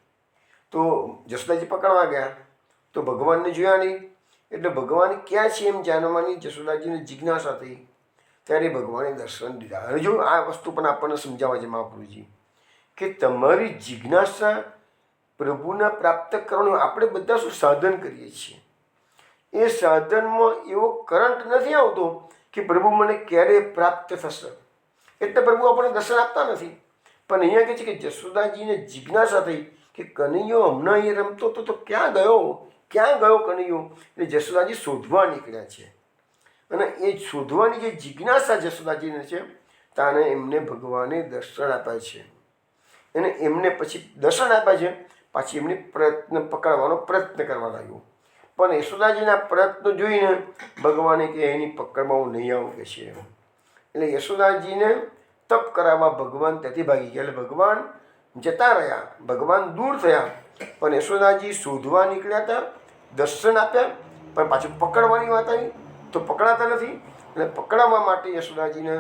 તો યશોદાજી પકડવા ગયા તો ભગવાનને જોયા નહીં એટલે ભગવાન ક્યાં છે એમ જાણવાની યશોદાજીને જિજ્ઞાસા થઈ. ત્યારે ભગવાને દર્શન દીધા. હવે જો આ વસ્તુ પણ આપણને સમજાવવા છે મહાપ્રભુજી કે તમારી જિજ્ઞાસા પ્રભુના પ્રાપ્ત કરવાનું આપણે બધા શું સાધન કરીએ છીએ, એ સાધનમાં એવો કરંટ નથી આવતો કે પ્રભુ મને ક્યારે પ્રાપ્ત થશે, એટલે પ્રભુ આપણને દર્શન આપતા નથી. પણ અહીંયા કહે છે કે જશોદાજીને જિજ્ઞાસા થઈ કે કનૈયો હમણાં અહીંયા રમતો હતો તો ક્યાં ગયો કનૈયો, એટલે જશોદાજી શોધવા નીકળ્યા છે. અને એ શોધવાની જે જિજ્ઞાસા જશોદાજીને છે તાને એમને ભગવાને દર્શન આપ્યા છે. અને એમને પછી દર્શન આપ્યા છે, પાછી એમને પકડવાનો પ્રયત્ન કરવા લાગ્યો. પણ યશોદાજીના પ્રયત્નો જોઈને ભગવાને કે એની પકડમાં હું નહીં આવું કે છે. એટલે યશોદાજીને તપ કરાવવા ભગવાન ત્યાંથી ભાગી ગયા. એટલે ભગવાન જતા રહ્યા, ભગવાન દૂર થયા, પણ યશોદાજી શોધવા નીકળ્યા હતા, દર્શન આપ્યા, પણ પાછું પકડવાની વાત આવી તો પકડાતા નથી. અને પકડાવવા માટે યશોદાજીને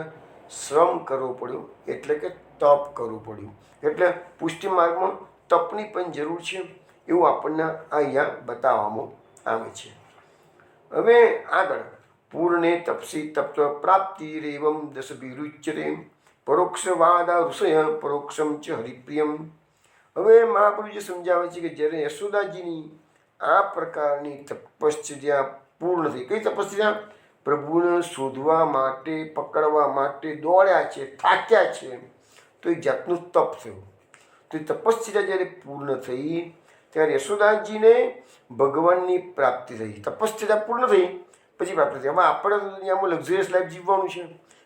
શ્રમ કરવો પડ્યો, એટલે કે તપ કરવું પડ્યું. એટલે પુષ્ટિ માર્ગમાં તપની પણ જરૂર છે એવું આપણને અહીંયા બતાવવામાં આવે છે. હવે આગળ પૂર્ણે તપસી તપ્ત પ્રાપ્તિ રેવમ દશભિરુચ્યતે પરોક્ષવાદા ઋષય પરોક્ષમ ચ હરિપ્રિયમ. હવે મહાપ્રભુજી સમજાવે છે કે જ્યારે યશોદાજીની આ પ્રકારની તપશ્ચર્યા પૂર્ણ થઈ. કઈ તપશ્ચર્યા? પ્રભુને શોધવા માટે, પકડવા માટે દોડ્યા છે, થાક્યા છે, તો એક જાતનું તપ થયું. તો એ તપશ્ચર્યા જ્યારે પૂર્ણ થઈ ત્યારે યશોદાજીને ભગવાનની પ્રાપ્તિ થઈ. તપશ્ચર્યા પૂર્ણ થઈ પછી પ્રાપ્તિ થઈ. હવે આપણે દુનિયામાં લક્ઝરિયસ લાઈફ જીવવાનું છે,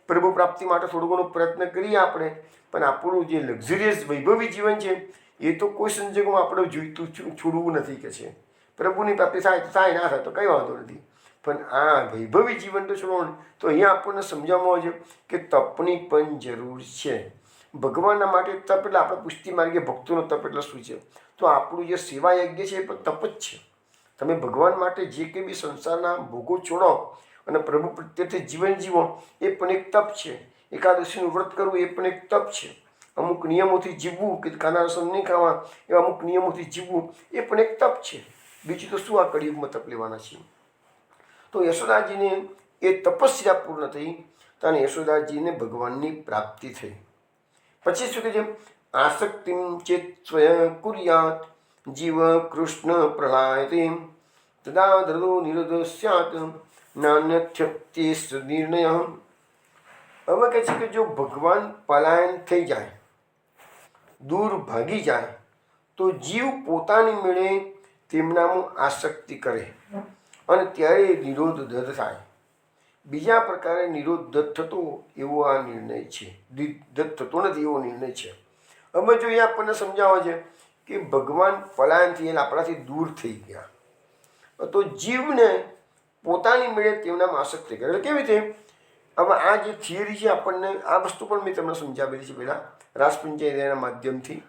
પ્રભુ પ્રાપ્તિ માટે થોડો ઘણો પ્રયત્ન કરીએ આપણે, પણ આપણું જે લક્ઝરિયસ વૈભવી જીવન છે એ તો કોઈ સંજોગોમાં આપણે જોઈતું છોડવું નથી કે છે. પ્રભુની પ્રાપ્તિ થાય તો થાય, ના થાય તો કંઈ વાંધો નથી, પણ આ વૈભવી જીવન તો છોડવાનું. તો અહીંયા આપણને સમજાવવામાં આવે છે કે તપની પણ જરૂર છે. ભગવાનના માટે તપ એટલે આપણે પુષ્ટિ માર્ગે ભક્તોનો તપ એટલે શું છે? તો આપણું જે સેવા યજ્ઞ છે એ પણ તપ જ છે. તમે ભગવાન માટે જે કંઈ બી સંસારના ભોગો છોડો અને પ્રભુ પ્રત્યેથી જીવન જીવો એ પણ એક તપ છે. એકાદશીનું વ્રત કરવું એ પણ એક તપ છે. અમુક નિયમોથી જીવવું કે ખાના રસમ નહીં ખાવા એવા અમુક નિયમોથી જીવવું એ પણ એક તપ છે. બીજું તો શું આ કળિયુગમાં તપ લેવાના છે? તો યશોદાજીને એ તપસ્યા પૂર્ણ થઈ અને યશોદાજીને ભગવાનની પ્રાપ્તિ થઈ. પછી શું કહે છે? આસક્તિમ ચેત સ્વયં કુર્યાત જીવ કૃષ્ણ પ્રલાયતે તદા ધરો નિરોધ સ્યાત નાન્યથ્યક્તિ નિર્ણય. હવે કહે છે કે જો ભગવાન પલાયન થઈ જાય, દૂર ભાગી જાય, તો જીવ પોતાની મેળે તેમનામાં આસક્તિ કરે અને ત્યારે નિરોધ દત્ત થાય. બીજા પ્રકારે નિરોધ દત્ત થતો એવો આ નિર્ણય છે. દત્ત થતો નથી એવો નિર્ણય છે. અમે જો એ આપણને સમજાવે છે કે ભગવાન પલાયન થયેલા આપણાથી દૂર થઈ ગયા, તો જીવને પોતાની મેળે તેમનામાં આસક્તિ કરે. એટલે કેવી રીતે? હવે આ જે થિયરી છે આપણને આ વસ્તુ પણ મેં તમને સમજાવેલી છે પહેલાં રાસપંચાયતના માધ્યમથી,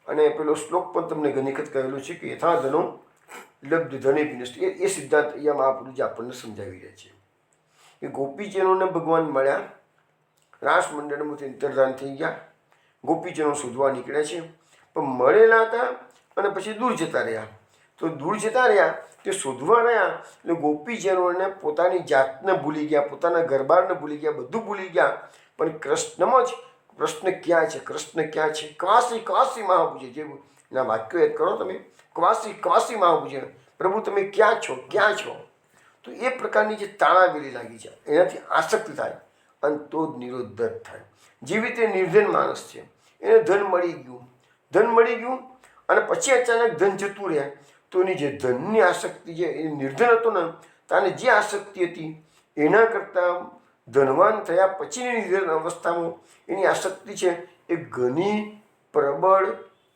અને પેલો શ્લોક પણ તમને ઘણી વખત કહેલું છે કે યથા ધનો લબ્ધ ધને વિનષ્ટ. એ સિદ્ધાંત અહીંયા મહાપુરુષજી આપણને સમજાવી રહ્યા છે કે ગોપીજનોને ભગવાન મળ્યા, રાસ મંડળમાંથી અંતર્ધાન થઈ ગયા, ગોપીજનો શોધવા નીકળ્યા છે, પણ મળેલા હતા અને પછી દૂર જતા રહ્યા. તો દૂર જતા રહ્યા તે શોધવા રહ્યા એટલે ગોપીજનોને પોતાની જાતને ભૂલી ગયા, પોતાના ગરબારને ભૂલી ગયા, બધું ભૂલી ગયા. પણ કૃષ્ણમાં જ કૃષ્ણ ક્યાં છે, કૃષ્ણ ક્યાં છે? ક્વાસી ક્વાસી મહાપૂજે, જે એના વાક્યો યાદ કરો તમે, ક્વાસી ક્વાસી મહાપૂજે, પ્રભુ તમે ક્યાં છો, ક્યાં છો? તો એ પ્રકારની જે તાણાવેલી લાગી છે એનાથી આસક્તિ થાય અને તો જ નિરોધ થાય. જેવી રીતે નિર્ધન માણસ છે, એને ધન મળી ગયું અને પછી અચાનક ધન જતું રહે, તો એની જે ધનની આસક્તિ છે, એ નિર્ધન હતો ને તાને જે આસક્તિ હતી એના કરતાં ધનવાન થયા પછીની નિર્ધન અવસ્થામાં એની આસક્તિ છે એ ઘણી પ્રબળ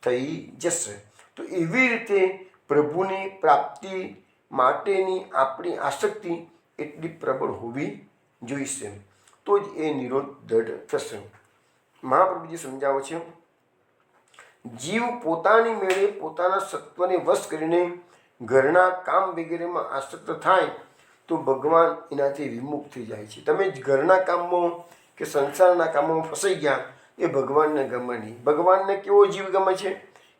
થઈ જશે. તો એવી રીતે પ્રભુની પ્રાપ્તિ માટેની આપણી આસક્તિ એટલી પ્રબળ હોવી જોઈશે, તો જ એ નિરોધ દઢ થશે. મહાપ્રભુજી સમજાવે છે જીવ પોતાની મેળે પોતાના સત્વને વશ કરીને ઘરના કામ વગેરેમાં આસક્ત થાય તો ભગવાન એનાથી વિમુખ થઈ જાય છે. તમે ઘરના કામમાં કે સંસારના કામમાં ફસાઈ ગયા એ ભગવાનને ગમે નહીં. ભગવાનને કેવો જીવ ગમે છે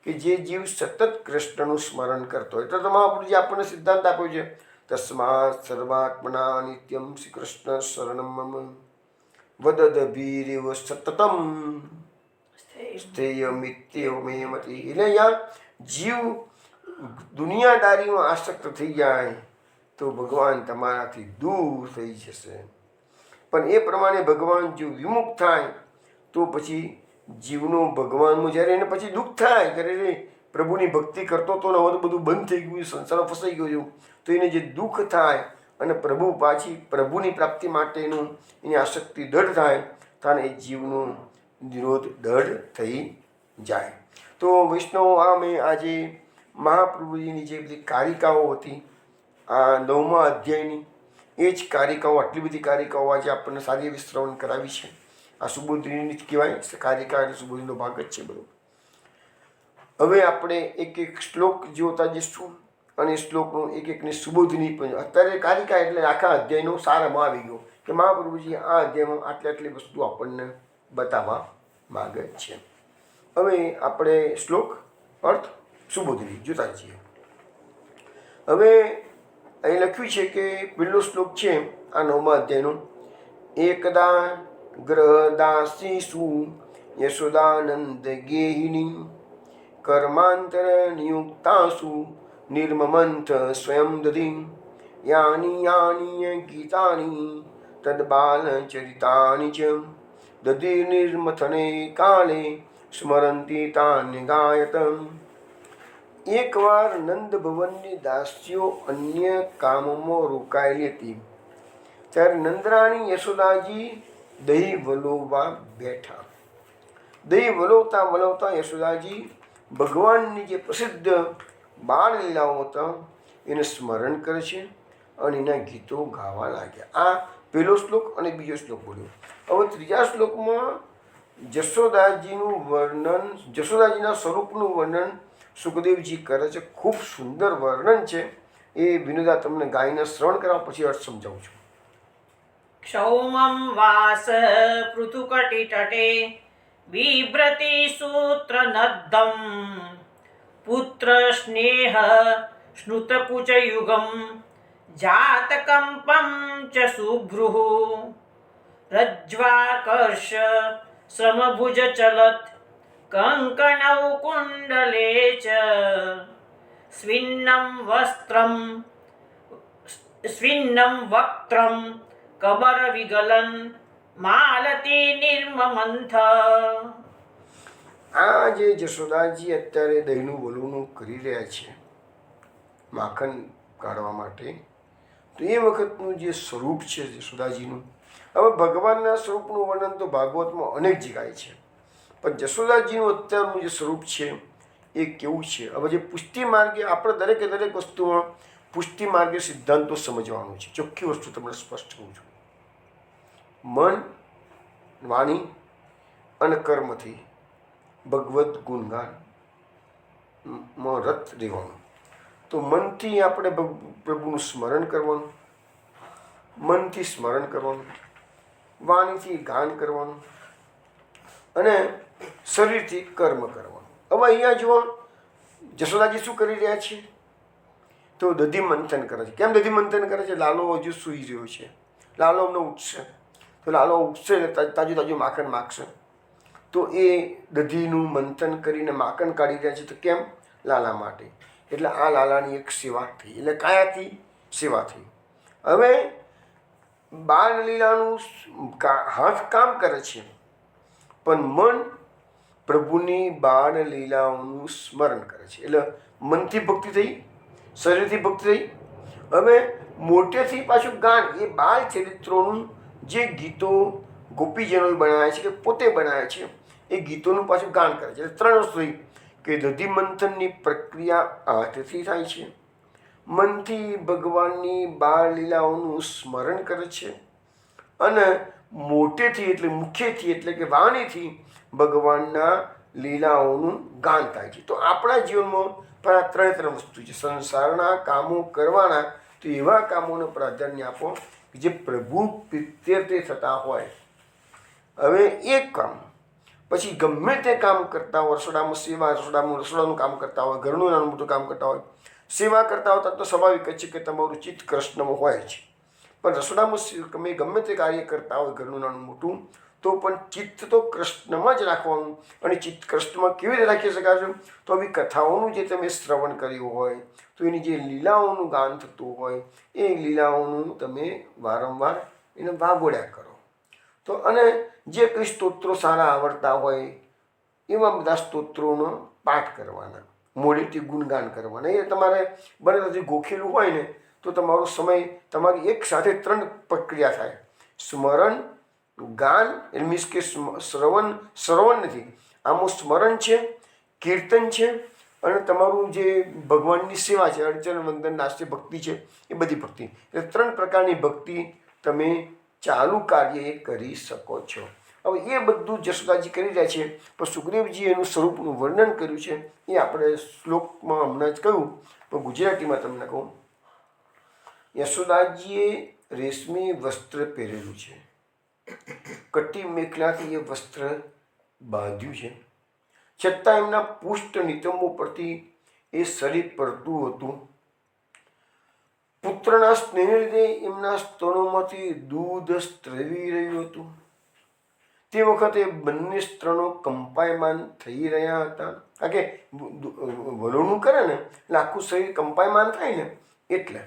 કે જે જીવ સતત કૃષ્ણનું સ્મરણ કરતો હોય. એટલે તો મહાપ્રભુજી આપણને સિદ્ધાંત આપ્યો છે તસ્માત સર્વાત્મના નિત્યમ શ્રી કૃષ્ણ શરણમ મમ. વદદભીરેવ સતતમ સ્થેયમિત્યવમેમતિ. એટલે અહીંયા જીવ દુનિયાદારીમાં આસક્ત થઈ જાય તો ભગવાન તમારાથી દૂર થઈ જશે. પણ એ પ્રમાણે ભગવાન જો વિમુખ થાય તો પછી જીવનો ભગવાનમાં જ્યારે એને પછી દુઃખ થાય, જ્યારે પ્રભુની ભક્તિ કરતો તો હવે તો બધું બંધ થઈ ગયું, સંસારમાં ફસાઈ ગયો, તો એને જે દુઃખ થાય અને પ્રભુની પ્રાપ્તિ માટેનું એની આસક્તિ દઢ થાય ત્યારે એ જીવનો નિરોધ દઢ થઈ જાય. તો વૈષ્ણવ મેં આજે મહાપ્રભુજીની જે બધી કારિકાઓ હતી આ 9મા અધ્યાયની, એ જ કારિકાઓ, આટલી બધી કારિકાઓ આજે આપણને સારી એવી શ્રવણ કરાવી છે. આ સુબોધની જ કહેવાય, કારિકા એટલે સુબોધનો ભાગ જ છે બધો. હવે આપણે એક એક શ્લોક જોતા જઈશું અને શ્લોકનું એક એકની સુબોધની પણ. અત્યારે કારિકા એટલે આખા અધ્યાયનો સારમાં આવી ગયો કે મહાપ્રભુજી આ અધ્યાયમાં આટલી વસ્તુ આપણને બતાવવા માગે છે. હવે આપણે શ્લોક અર્થ સુબોધની જોતા જઈએ. હવે અહીં લખ્યું છે કે પહેલો શ્લોક છે આ 9મા અધ્યાયનો. એકદા ગ્રહદાસીસુ યશોદાનંદ ગેહિની કર્માંતર નિયુક્તાસુ નિર્મમંથ સ્વયં દધી યાની યાની ગીતાની તદ્બાલચરિતાની ચ દધી નિર્મથને કાલે સ્મરંતી તાન્ય ગાયત. એકવાર નંદ ભવનની દાસીઓ અન્ય કામમાં રોકાયેલી હતી ત્યારે નંદરાણી યશોદાજી દહીં વલોવવા બેઠા. દહીં વલોવતા યશોદાજી ભગવાનની જે પ્રસિદ્ધ બાળલીલાઓ હતા એને સ્મરણ કરે છે અને એના ગીતો ગાવા લાગ્યા. આ પહેલો શ્લોક અને બીજો શ્લોક બોલ્યો. હવે ત્રીજા શ્લોકમાં જશોદાજીના સ્વરૂપનું વર્ણન સુખદેવજી કરે છે. ખૂબ સુંદર વર્ણન છે. એ વિનોદા તમને ગાયને શ્રવણ કરવા પછી અર્થ સમજાવું છું. ક્ષૌમં વાસ પૃથુકટિતટે બિભ્રતિ સૂત્રનદ્ધં પુત્ર સ્નેહ સ્નુતકુચયુગમ જાતકંપં ચ સુભ્રુઃ રજ્વાકર્ષ સમભુજ ચલત કંકણૌ કુંડલે ચ સ્વિન્નમ વક્ત્રમ કબર વિગલન માલતી નિર્મમંથ. આ જે જશોદાજી અત્યારે દહીંનું વલોનું કરી રહ્યા છે માખણ કાઢવા માટે, તો એ વખતનું જે સ્વરૂપ છે જશોદાજીનું. હવે ભગવાનના સ્વરૂપનું વર્ણન તો ભાગવતમાં અનેક જગ્યાએ છે, પણ જશોદાજીનું અત્યારનું જે સ્વરૂપ છે એ કેવું છે. હવે જે પુષ્ટિ માર્ગે આપણે દરેકે દરેક વસ્તુમાં પુષ્ટિ માર્ગે સિદ્ધાંતો સમજવાનું છે. ચોખ્ખી વસ્તુ તમને સ્પષ્ટ કહું છું. મન, વાણી અને કર્મથી ભગવદ્ ગુણગાનમાં રત રહેવાનું. તો મનથી આપણે પ્રભુનું સ્મરણ કરવાનું, મનથી સ્મરણ કરવાનું, વાણીથી ગાન કરવાનું અને શરીરથી કર્મ કરવાનું. હવે અહીંયા જુઓ જશોદાજી શું કરી રહ્યા છે, તો દધી મંથન કરે છે. કેમ દધી મંથન કરે છે? લાલો હજુ સૂઈ રહ્યો છે, લાલો અમને ઉઠશે, તો લાલો ઉઠશે તાજું તાજું માખણ માગશે. તો એ દધીનું મંથન કરીને માખણ કાઢી રહ્યા છે. તો કેમ? લાલા માટે. એટલે આ લાલાની એક સેવા થઈ, એટલે કાયાથી સેવા થઈ. હવે બાળલીલાનું હાથ કામ કરે છે, પણ મન પ્રભુની બાળલીલાઓનું સ્મરણ કરે છે. એટલે મનથી ભક્તિ થઈ, શરીરથી ભક્તિ થઈ. હવે મોટેથી પાછું ગાન, એ બાળ ચરિત્રોનું જે ગીતો ગોપીજનોએ બનાવ્યા છે કે પોતે બનાવ્યા છે એ ગીતોનું પાછું ગાન કરે છે. ત્રણ વસ્તુ થઈ કે દધી મંથનની પ્રક્રિયા હાથથી થાય છે, મનથી ભગવાનની બાળલીલાઓનું સ્મરણ કરે છે અને મોટેથી એટલે મુખ્યથી એટલે કે વાણીથી ભગવાનના લીલાઓનું ગાન થાય છે. તો આપણા જીવનમાં પણ આ ત્રણ વસ્તુ છે. સંસારના કામો કરવાના, તો એવા કામોને પ્રાધાન્ય આપો જે પ્રભુ પ્રીત્યર્થે થતા હોય. હવે એક કામ પછી ગમે તે કામ કરતા હોય, રસોડામાં સેવા, રસોડાનું કામ કરતા હોય, ઘરનું નાનું મોટું કામ કરતા હોય, સેવા કરતા હોય તો સ્વાભાવિક છે કે તમારું ચિત્ત કૃષ્ણમાં હોય છે. પણ રસોડામાં તમે ગમે તે કાર્ય કરતા હોય ઘરનું નાનું મોટું, તો પણ ચિત્ત તો કૃષ્ણમાં જ રાખવાનું. અને ચિત્ત કૃષ્ણમાં કેવી રીતે રાખી શકાશે? તો આવી કથાઓનું જે તમે શ્રવણ કર્યું હોય, તો એની જે લીલાઓનું ગાન થતું હોય, એ લીલાઓનું તમે વારંવાર એને વાગોળ્યા કરો. તો અને જે કંઈ સ્તોત્રો સારા આવડતા હોય એવા બધા સ્તોત્રોનો પાઠ કરવાના, મોઢેથી ગુણગાન કરવાના. એ તમારે બને ત્યાંથી ગોખેલું હોય ને તો તમારો સમય, તમારી એક સાથે 3 પ્રક્રિયા થાય: સ્મરણ, ગાન, એટલે મીન્સ કે શ્રવણ નથી, આમાં સ્મરણ છે, કીર્તન છે, અને તમારું જે ભગવાનની સેવા છે, અર્ચન વંદન નાસ્ય ભક્તિ છે, એ બધી ભક્તિ. એટલે 3 પ્રકારની ભક્તિ તમે ચાલુ કાર્ય કરી શકો છો. હવે એ બધું જશોદાજી કરી રહ્યા છે, પણ સુખદેવજી એનું સ્વરૂપનું વર્ણન કર્યું છે. એ આપણે શ્લોકમાં હમણાં જ કહ્યું, પણ ગુજરાતીમાં તમને કહું. યશોદાજીએ રેશમી વસ્ત્ર પહેરેલું છે, કટી મેખલાથી એ વસ્ત્ર બાંધ્યું છે, છતાં એમના પુષ્ટ નિતંબો પરથી એ શરીર પડતું હતું. પુત્રના સ્નેહને લીધે એમના સ્તનોમાંથી દૂધ સ્ત્રવી રહ્યું હતું. તે વખતે બંને સ્તનો કંપાયમાન થઈ રહ્યા હતા. કારણ કે વલોણું કરે ને એટલે આખું શરીર કંપાયમાન થાય ને, એટલે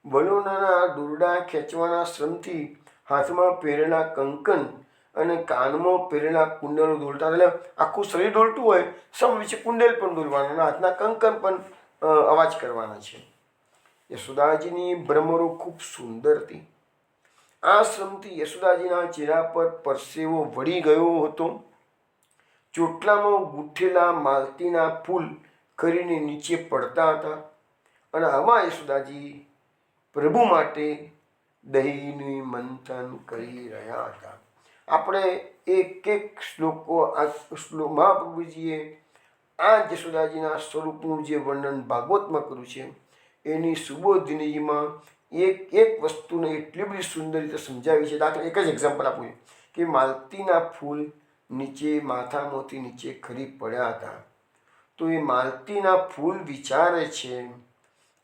વલોણાના દોરડા ખેંચવાના શ્રમથી હાથમાં પહેરેલા કંકન અને કાનમાં પહેરેલા કુંડલો દોડતા, એટલે આખું શરીર દોડતું હોય, સમ વિશે કુંડલ પણ દોડવાના અને હાથના કંકન પણ અવાજ કરવાના છે. યશોદાજીની ભ્રમરો ખૂબ સુંદર હતી. આ શ્રમથી યશોદાજીના ચહેરા પર પરસેવો વળી ગયો હતો. ચોટલામાં ગૂંથેલા માલતીના ફૂલ ખરીને નીચે પડતા હતા. અને આવા યશોદાજી પ્રભુ માટે દહીંનું મંથન કરી રહ્યા હતા. આપણે એક શ્લોકો મહાપ્રભુજીએ આ યશોદાજીના સ્વરૂપનું જે વર્ણન ભાગવતમાં કર્યું છે, એની સુબોધિનીજીમાં એક વસ્તુને એટલી બધી સુંદર રીતે સમજાવી છે. દાખલા એક જ એક્ઝામ્પલ આપું કે માલતીના ફૂલ નીચે માથામાંથી નીચે ખરી પડ્યા હતા. તો એ માલતીના ફૂલ વિચારે છે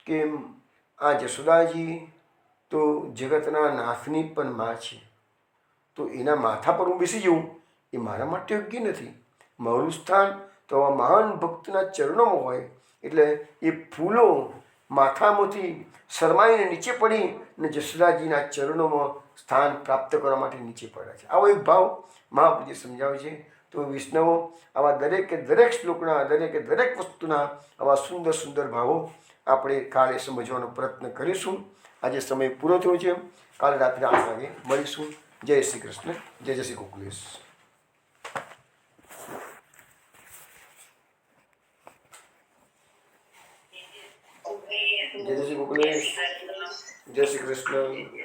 કે આ યશોદાજી તો જગતના નાથની પણ માં છે, તો એના માથા પર હું બેસી જઉં એ મારા માટે યોગ્ય નથી. મારું સ્થાન તો આ મહાન ભક્તના ચરણોમાં હોય. એટલે એ ફૂલો માથામાંથી શરમાઈને નીચે પડી અને યશોદાજીના ચરણોમાં સ્થાન પ્રાપ્ત કરવા માટે નીચે પડ્યા છે. આવો એક ભાવ મહાપ્રભુજી સમજાવે છે. તો વૈષ્ણવો આવા દરેક શ્લોકના, દરેક વસ્તુના આવા સુંદર સુંદર ભાવો આપણે કાલે સમજવાનો પ્રયત્ન કરીશું. આજે સમય પૂરો થયો છે. કાલે રાત્રે 8 વાગે મળીશું. જય શ્રી કૃષ્ણ. જય શ્રી ગોકુલેશ. જય શ્રી ગોકુલેશ. જય શ્રી કૃષ્ણ.